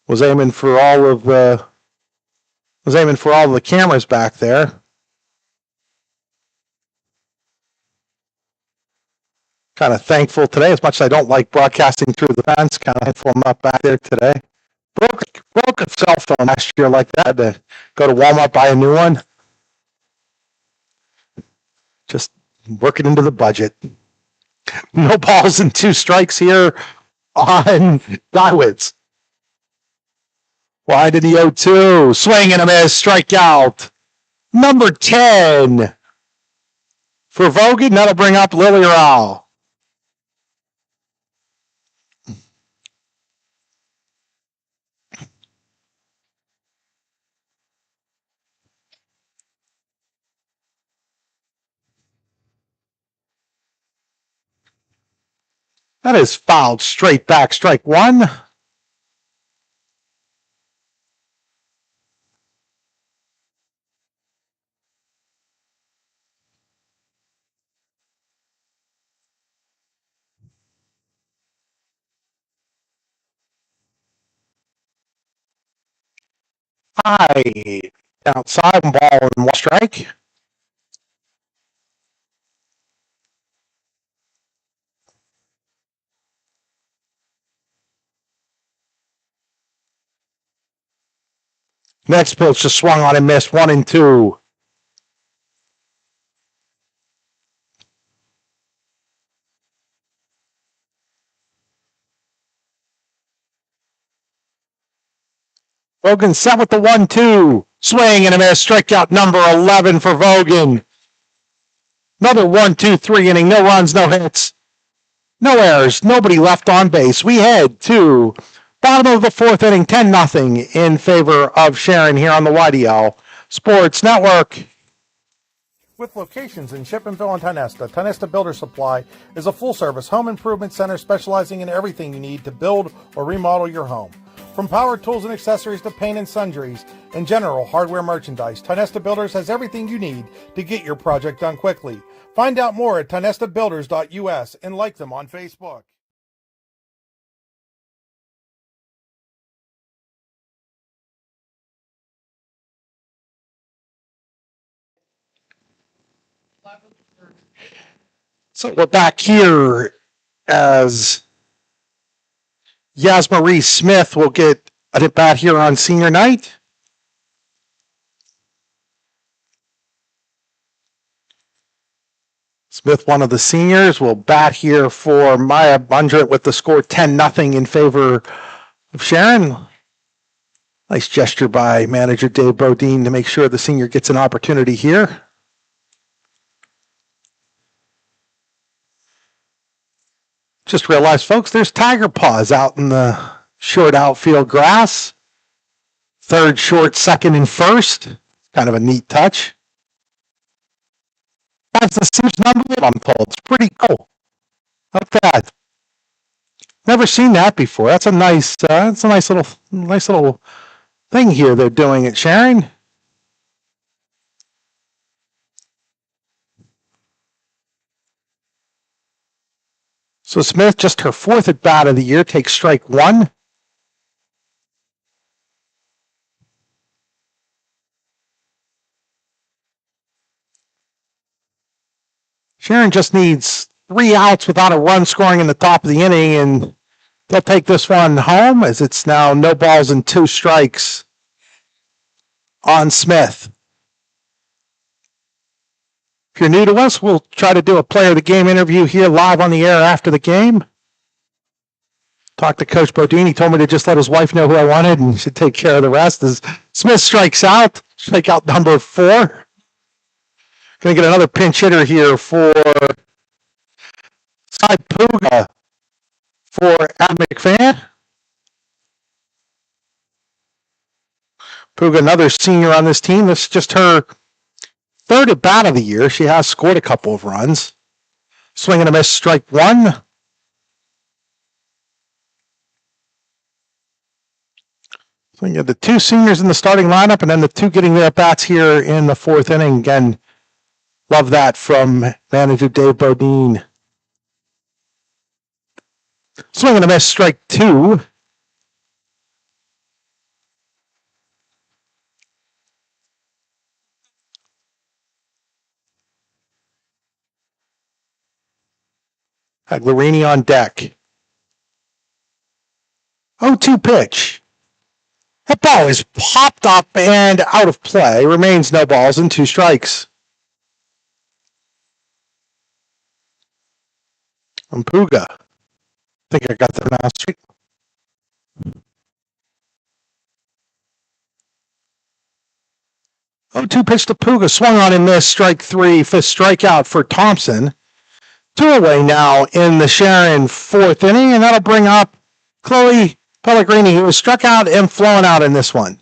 F: Was aiming for all of the cameras back there. Kind of thankful today, as much as I don't like broadcasting through the fence. Kind of thankful I'm not back there today. Broke a cell phone last year like that. To go to Walmart, buy a new one. Just work it into the budget. No balls and 2 strikes here on Geiwitz. Wide in the 0-2. Swing and a miss. Strikeout. Number 10 for Vogan. That'll bring up Lily Rao. That is fouled straight back. Strike 1. High outside, ball and 1 strike. Next pitch just swung on and missed. 1-2. Vogan set with the 1-2. Swing and a miss. Strikeout number 11 for Vogan. Another 1-2-3 inning. No runs, no hits. No errors. Nobody left on base. We head to bottom of the 4th inning. 10-0 in favor of Sharon here on the YDL Sports Network.
A: With locations in Shippenville and Tionesta, Tionesta Builder Supply is a full-service home improvement center specializing in everything you need to build or remodel your home. From power tools and accessories to paint and sundries and general hardware merchandise, Tionesta Builders has everything you need to get your project done quickly. Find out more at tionestabuilders.us and like them on Facebook.
F: So we're back here as Yasmarie Smith will get an at bat here on senior night. Smith, one of the seniors, will bat here for Maya Bundret with the score 10-0 in favor of Sharon. Nice gesture by manager Dave Bodine to make sure the senior gets an opportunity here. Just realized, folks, there's tiger paws out in the short outfield grass. Third, short, second, and first. Kind of a neat touch. That's the senior's number 8, I'm told. It's pretty cool. Look at that. Never seen that before. That's a nice little thing here they're doing at Sharon. So Smith, just her 4th at bat of the year, takes strike 1. Sharon just needs 3 outs without a run scoring in the top of the inning, and they'll take this one home as it's now no balls and 2 strikes on Smith. If you're new to us, we'll try to do a player of the game interview here live on the air after the game. Talked to Coach Bodine. He told me to just let his wife know who I wanted and he should take care of the rest. As Smith strikes out, strikeout number 4. Going to get another pinch hitter here for Side Puga for Ab McFan. Puga, another senior on this team. This is just her 3rd at bat of the year. She has scored a couple of runs. Swing and a miss, strike 1. So you have the 2 seniors in the starting lineup and then the 2 getting their bats here in the 4th inning. Again, love that from manager Dave Bodine. Swing and a miss, strike 2. Aguilarini on deck. 0-2 pitch. That ball is popped up and out of play. Remains no balls and 2 strikes. And Puga. I think I got that pronounced right. Oh, 2 pitch to Puga. Swung on and missed. Strike 3. 5th strikeout for Thompson. 2 away now in the Sharon 4th inning, and that'll bring up Chloe Pellegrini, who was struck out and flown out in this one.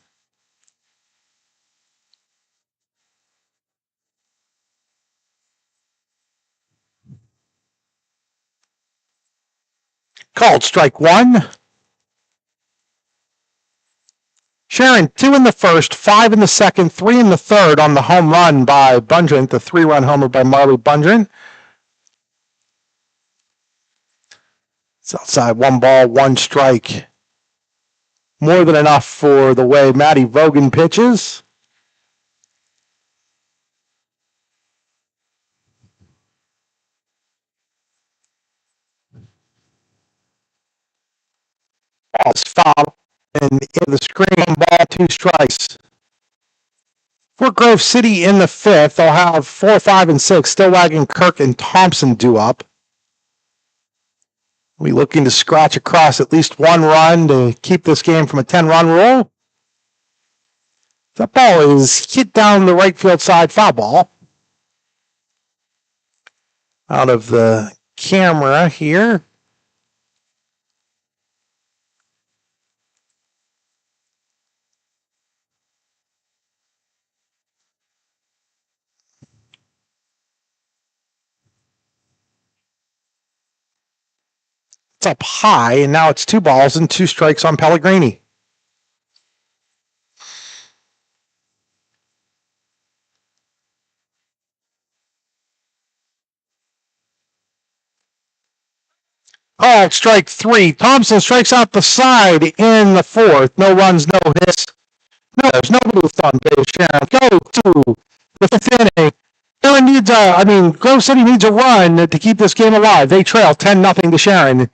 F: Called strike 1. Sharon, 2 in the first, 5 in the second, 3 in the third on the home run by Bundren, the 3-run homer by Marley Bundren. It's outside, 1 ball, 1 strike. More than enough for the way Maddie Vogan pitches. Ball's foul and in the screen, ball, 2 strikes. For Grove City in the 5th, they'll have 4, 5, and 6. Stillwagon, Kirk, and Thompson due up. We're looking to scratch across at least 1 run to keep this game from a 10-run rule. That ball is hit down the right field side, foul ball. Out of the camera here. It's up high, and now it's 2 balls and 2 strikes on Pellegrini. Called strike 3. Thompson strikes out the side in the 4th. No runs, no hits. No, there's no booth on base. Sharon go to the 5th inning. Grove City needs a run to keep this game alive. They trail 10-0 to Sharon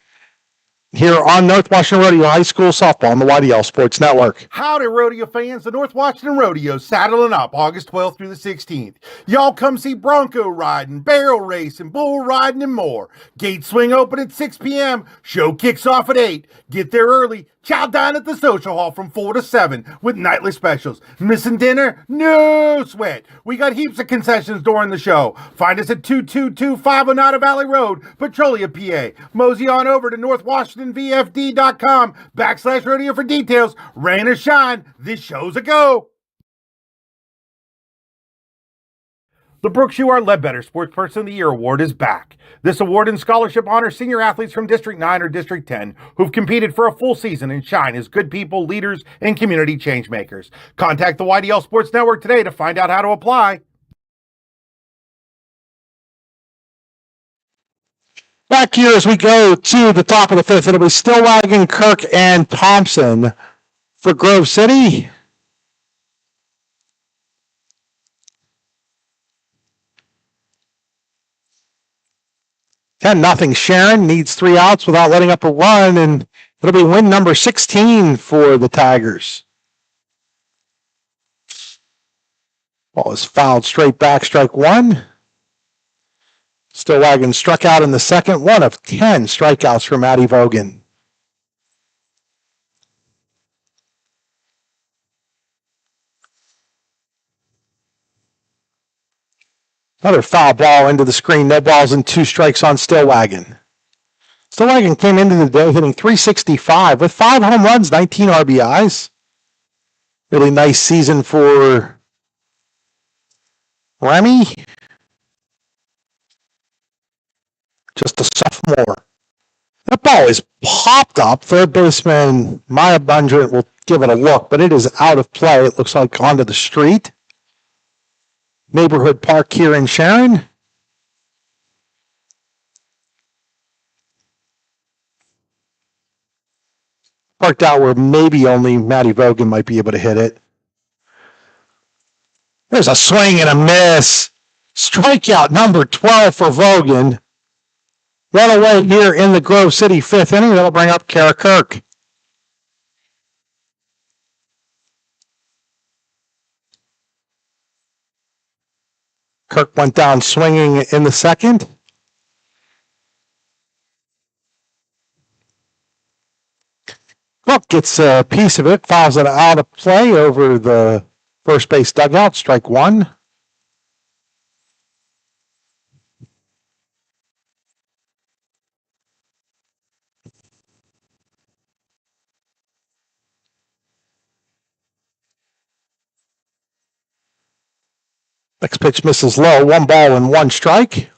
F: here on North Washington Rodeo High School Softball on the YDL Sports Network.
A: Howdy, rodeo fans. The North Washington Rodeo saddling up August 12th through the 16th. Y'all come see bronco riding, barrel racing, bull riding, and more. Gates swing open at 6 p.m. Show kicks off at 8. Get there early. Chow dine at the social hall from 4 to 7 with nightly specials. Missing dinner? No sweat. We got heaps of concessions during the show. Find us at 2225 Oneida Valley Road, Petrolia, PA. Mosey on over to northwashingtonvfd.com/rodeo for details. Rain or shine, this show's a go. The Brooks U.R. Ledbetter Sportsperson of the Year Award is back. This award and scholarship honors senior athletes from District 9 or District 10 who've competed for a full season and shine as good people, leaders, and community change makers. Contact the YDL Sports Network today to find out how to apply.
F: Back here as we go to the top of the fifth, it'll be Stillwagon, Kirk, and Thompson for Grove City. Nothing. Sharon needs 3 outs without letting up a run, and it'll be win number 16 for the Tigers. Ball is fouled straight back, strike one. Stillwagon struck out in the second, one of 10 strikeouts for Matty Vogan. Another foul ball into the screen. No balls and 2 strikes on Stillwagon. Stillwagon came into the day hitting .365 with 5 home runs, 19 RBIs. Really nice season for Remy. Just a sophomore. That ball is popped up. Third baseman Maya Bundren will give it a look, but it is out of play. It looks like onto the street. Neighborhood Park here in Sharon. Parked out where maybe only Matty Vogan might be able to hit it. There's a swing and a miss. Strikeout number 12 for Vogan. Run away here in the Grove City 5th inning. That'll bring up Kara Kirk. Kirk went down swinging in the second. Cook gets a piece of it, fouls it out of play over the first base dugout, strike one. Next pitch misses low, 1 ball and 1 strike.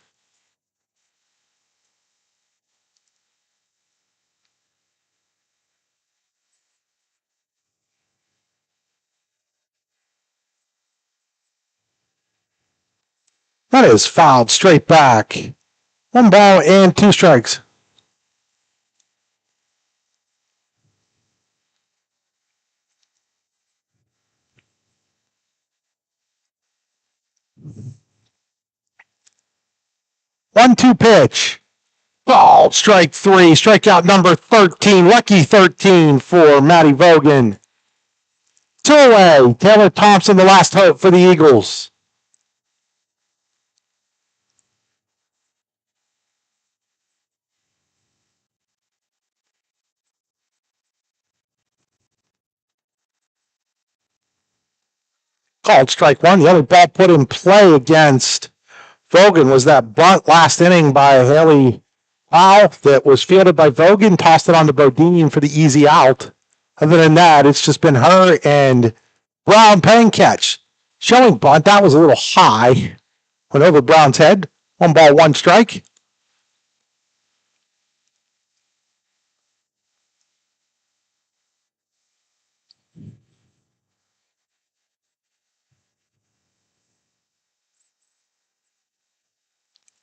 F: That is fouled straight back. 1 ball and 2 strikes. One-two pitch. Ball, strike 3. Strikeout number 13. Lucky 13 for Matty Vogan. 2 away. Taylor Thompson, the last hope for the Eagles. Called strike 1. The other ball put in play against Vogan was that bunt last inning by Haley Powell that was fielded by Vogan, tossed it on to Bodine for the easy out. Other than that, it's just been her and Brown paying catch. Showing bunt, that was a little high. Went over Brown's head. 1 ball, 1 strike.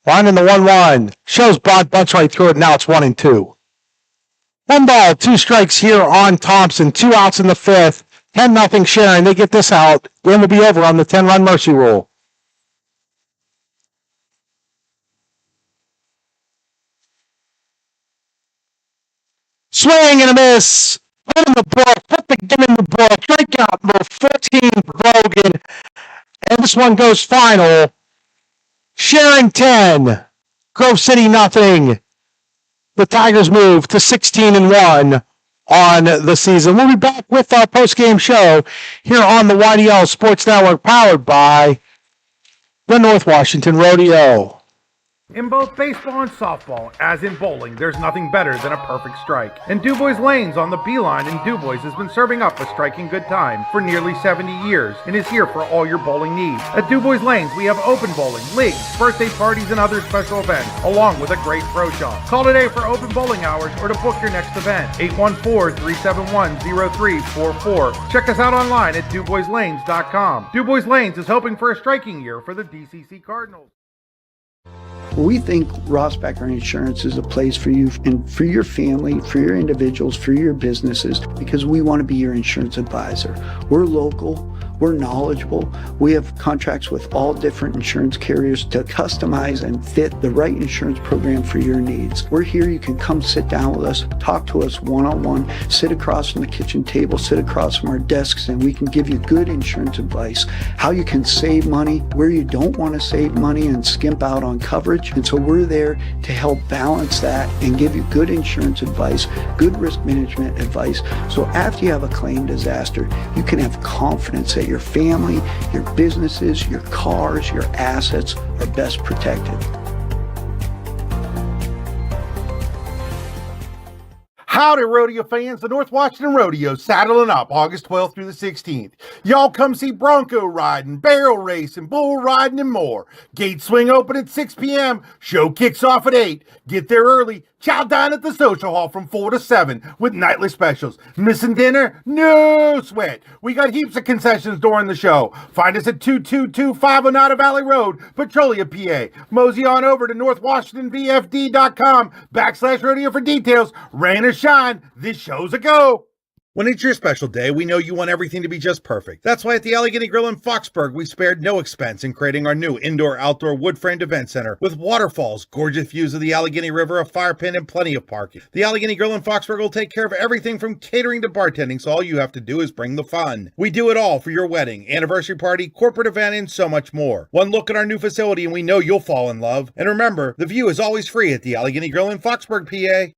F: Line in the 1-1. Shows bunt, bunts right through it. Now it's 1-2. 1 ball, 2 strikes here on Thompson. 2 outs in the 5th. 10-0 Sharon. They get this out. Game will be over on the 10-run mercy rule. Swing and a miss. Put in the book. Put the game in the book. Strikeout number 14 for Grogan. And this one goes final. Sharon 10. Grove City nothing. The Tigers move to 16-1 on the season. We'll be back with our post-game show here on the YDL Sports Network, powered by the North Washington Rodeo.
A: In both baseball and softball, as in bowling, there's nothing better than a perfect strike. And DuBois Lanes on the Beeline in DuBois has been serving up a striking good time for nearly 70 years and is here for all your bowling needs. At DuBois Lanes, we have open bowling, leagues, birthday parties, and other special events, along with a great pro shop. Call today for open bowling hours or to book your next event. 814-371-0344. Check us out online at DuBoisLanes.com. DuBois Lanes is hoping for a striking year for the DCC Cardinals.
H: We think Rossbacker Insurance is a place for you and for your family, for your individuals, for your businesses, because we want to be your insurance advisor. We're local. We're knowledgeable. We have contracts with all different insurance carriers to customize and fit the right insurance program for your needs. We're here. You can come sit down with us, talk to us one-on-one, sit across from the kitchen table, sit across from our desks, and we can give you good insurance advice, how you can save money, where you don't want to save money and skimp out on coverage. And so we're there to help balance that and give you good insurance advice, good risk management advice. So after you have a claim disaster, you can have confidence that your family, your businesses, your cars, your assets are best protected.
A: Howdy, rodeo fans. The North Washington Rodeo saddling up August 12th through the 16th. Y'all come see bronco riding, barrel racing, bull riding, and more. Gates swing open at 6 p.m. Show kicks off at 8. Get there early. Chow down at the social hall from 4 to 7 with nightly specials. Missing dinner? No sweat. We got heaps of concessions during the show. Find us at 22250 Oneida Valley Road, Petrolia, PA. Mosey on over to northwashingtonvfd.com/rodeo for details. Rain or shine, this show's a go. When it's your special day, we know you want everything to be just perfect. That's why at the Allegheny Grill in Foxburg, we spared no expense in creating our new indoor-outdoor wood-framed event center with waterfalls, gorgeous views of the Allegheny River, a fire pit, and plenty of parking. The Allegheny Grill in Foxburg will take care of everything from catering to bartending, so all you have to do is bring the fun. We do it all for your wedding, anniversary party, corporate event, and so much more. One look at our new facility and we know you'll fall in love. And remember, the view is always free at the Allegheny Grill in Foxburg, PA.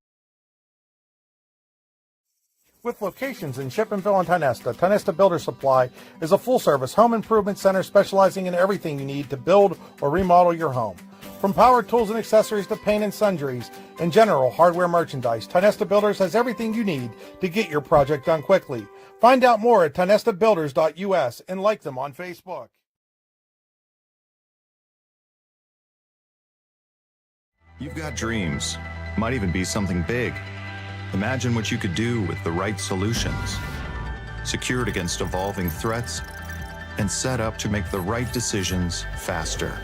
A: With locations in Shippenville and Tionesta, Tionesta Builder Supply is a full-service home improvement center specializing in everything you need to build or remodel your home. From power tools and accessories to paint and sundries and general hardware merchandise, Tionesta Builders has everything you need to get your project done quickly. Find out more at tionestabuilders.us and like them on Facebook.
C: You've got dreams. Might even be something big. Imagine what you could do with the right solutions. Secured against evolving threats and set up to make the right decisions faster.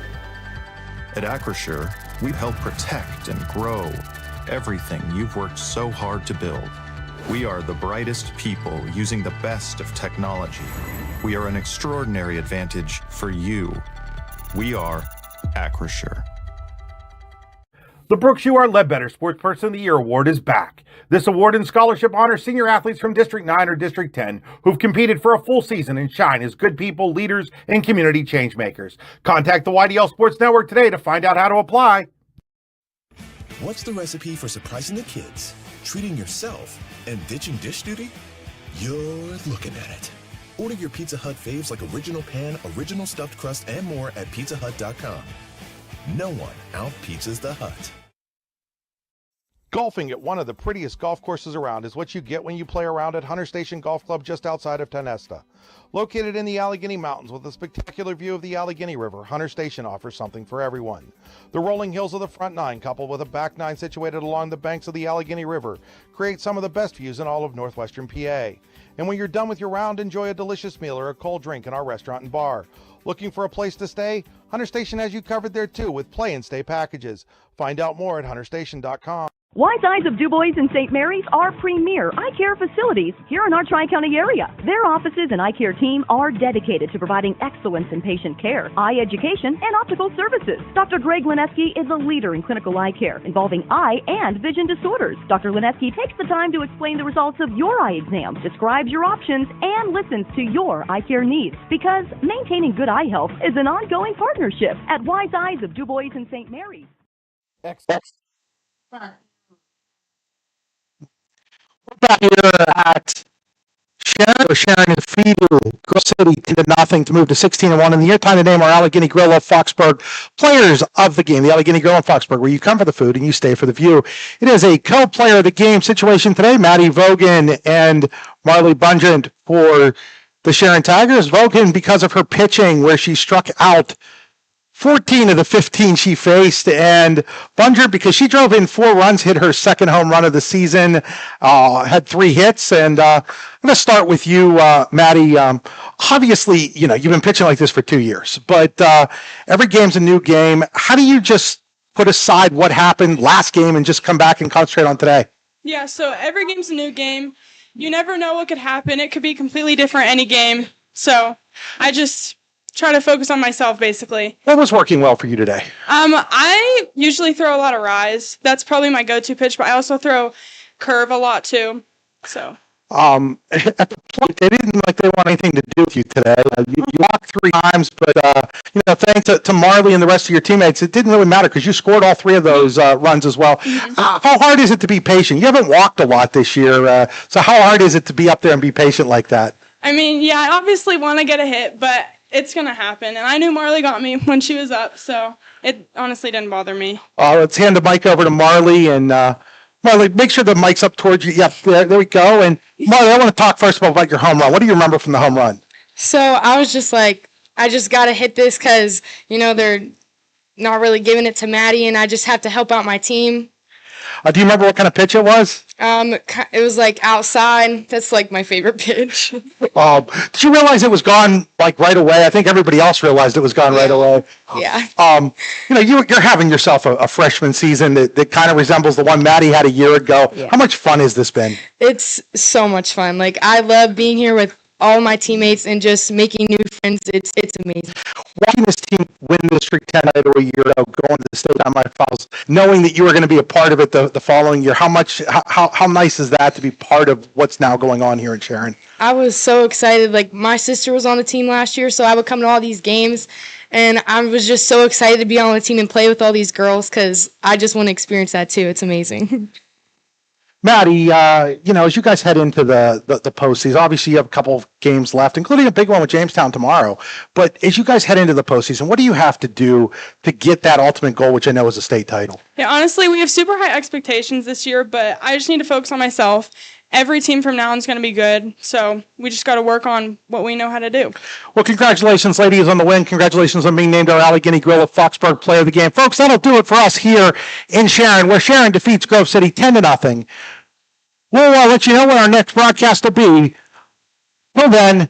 C: At Acrisure, we help protect and grow everything you've worked so hard to build. We are the brightest people using the best of technology. We are an extraordinary advantage for you. We are Acrisure.
A: The Brooks U.R. Ledbetter Sportsperson of the Year Award is back. This award and scholarship honors senior athletes from District 9 or District 10 who've competed for a full season and shine as good people, leaders, and community change makers. Contact the YDL Sports Network today to find out how to apply.
D: What's the recipe for surprising the kids, treating yourself, and ditching dish duty? You're looking at it. Order your Pizza Hut faves like original pan, original stuffed crust, and more at pizzahut.com. No one out-pizzas the Hut.
A: Golfing at one of the prettiest golf courses around is what you get when you play around at Hunter Station Golf Club just outside of Tionesta. Located in the Allegheny Mountains with a spectacular view of the Allegheny River, Hunter Station offers something for everyone. The rolling hills of the front nine, coupled with a back nine situated along the banks of the Allegheny River, create some of the best views in all of northwestern PA. And when you're done with your round, enjoy a delicious meal or a cold drink in our restaurant and bar. Looking for a place to stay? Hunter Station has you covered there too with play and stay packages. Find out more at hunterstation.com.
E: Wise Eyes of DuBois and St. Mary's are premier eye care facilities here in our Tri-County area. Their offices and eye care team are dedicated to providing excellence in patient care, eye education, and optical services. Dr. Greg Lineski is a leader in clinical eye care involving eye and vision disorders. Dr. Lineski takes the time to explain the results of your eye exam, describes your options, and listens to your eye care needs. Because maintaining good eye health is an ongoing partnership at Wise Eyes of DuBois and St. Mary's.
F: Back here at Sharon. Sharon defeated Grove City 10-0 to move to 16-1. In the airtime to name our Allegheny Grill of Foxburg players of the game. The Allegheny Grill of Foxburg, where you come for the food and you stay for the view. It is a co-player of the game situation today. Maddie Vogan and Marley Bundrant for the Sharon Tigers. Vogan, because of her pitching, where she struck out 14 of the 15 she faced, and Bundrant, because she drove in 4 runs, hit her second home run of the season, had 3 hits. And I'm going to start with you, Maddie. Obviously, you know, you've been pitching like this for 2 years, but every game's a new game. How do you just put aside what happened last game and just come back and concentrate on today?
I: Yeah, so every game's a new game. You never know what could happen. It could be completely different any game. So I just try to focus on myself, basically.
F: What was working well for you today?
I: I usually throw a lot of rise. That's probably my go-to pitch, but I also throw curve a lot too. So.
F: At the point, they didn't like they want anything to do with you today. You walked 3 times, but thanks to Marley and the rest of your teammates, it didn't really matter because you scored all 3 of those runs as well.
I: Mm-hmm.
F: How hard is it to be patient? You haven't walked a lot this year, so how hard is it to be up there and be patient like that?
I: I mean, yeah, I obviously want to get a hit, but it's going to happen. And I knew Marley got me when she was up, so it honestly didn't bother me.
F: Let's hand the mic over to Marley. And Marley, make sure the mic's up towards you. Yep, there we go. And Marley, I want to talk first about your home run. What do you remember from the home run?
J: So I was just like, I just got to hit this because, they're not really giving it to Maddie, and I just have to help out my team.
F: Do you remember what kind of pitch it was?
J: It was like outside. That's like my favorite pitch.
F: Did you realize it was gone like right away? I think everybody else realized it was gone right away.
J: Yeah.
F: You're having yourself a freshman season that kind of resembles the one Maddie had a year ago.
J: Yeah.
F: How much fun has this been?
J: It's so much fun. Like, I love being here with all my teammates and just making new friends. It's amazing.
F: Watching this team win the District 10 title a year ago, going to the state semifinals, knowing that you were going to be a part of it the following year, how nice is that to be part of what's now going on here in Sharon?
J: I was so excited. Like, my sister was on the team last year, so I would come to all these games, and I was just so excited to be on the team and play with all these girls because I just want to experience that too. It's amazing.
F: Maddie, as you guys head into the postseason, obviously you have a couple of games left, including a big one with Jamestown tomorrow. But as you guys head into the postseason, what do you have to do to get that ultimate goal, which I know is a state title?
I: Yeah, honestly, we have super high expectations this year, but I just need to focus on myself. Every team from now on is going to be good, so we just got to work on what we know how to do.
F: Well, congratulations, ladies, on the win. Congratulations on being named our Allegheny Grill of Foxburg Player of the Game. Folks, that'll do it for us here in Sharon, where Sharon defeats Grove City 10-0. We'll let you know when our next broadcast will be. Till then,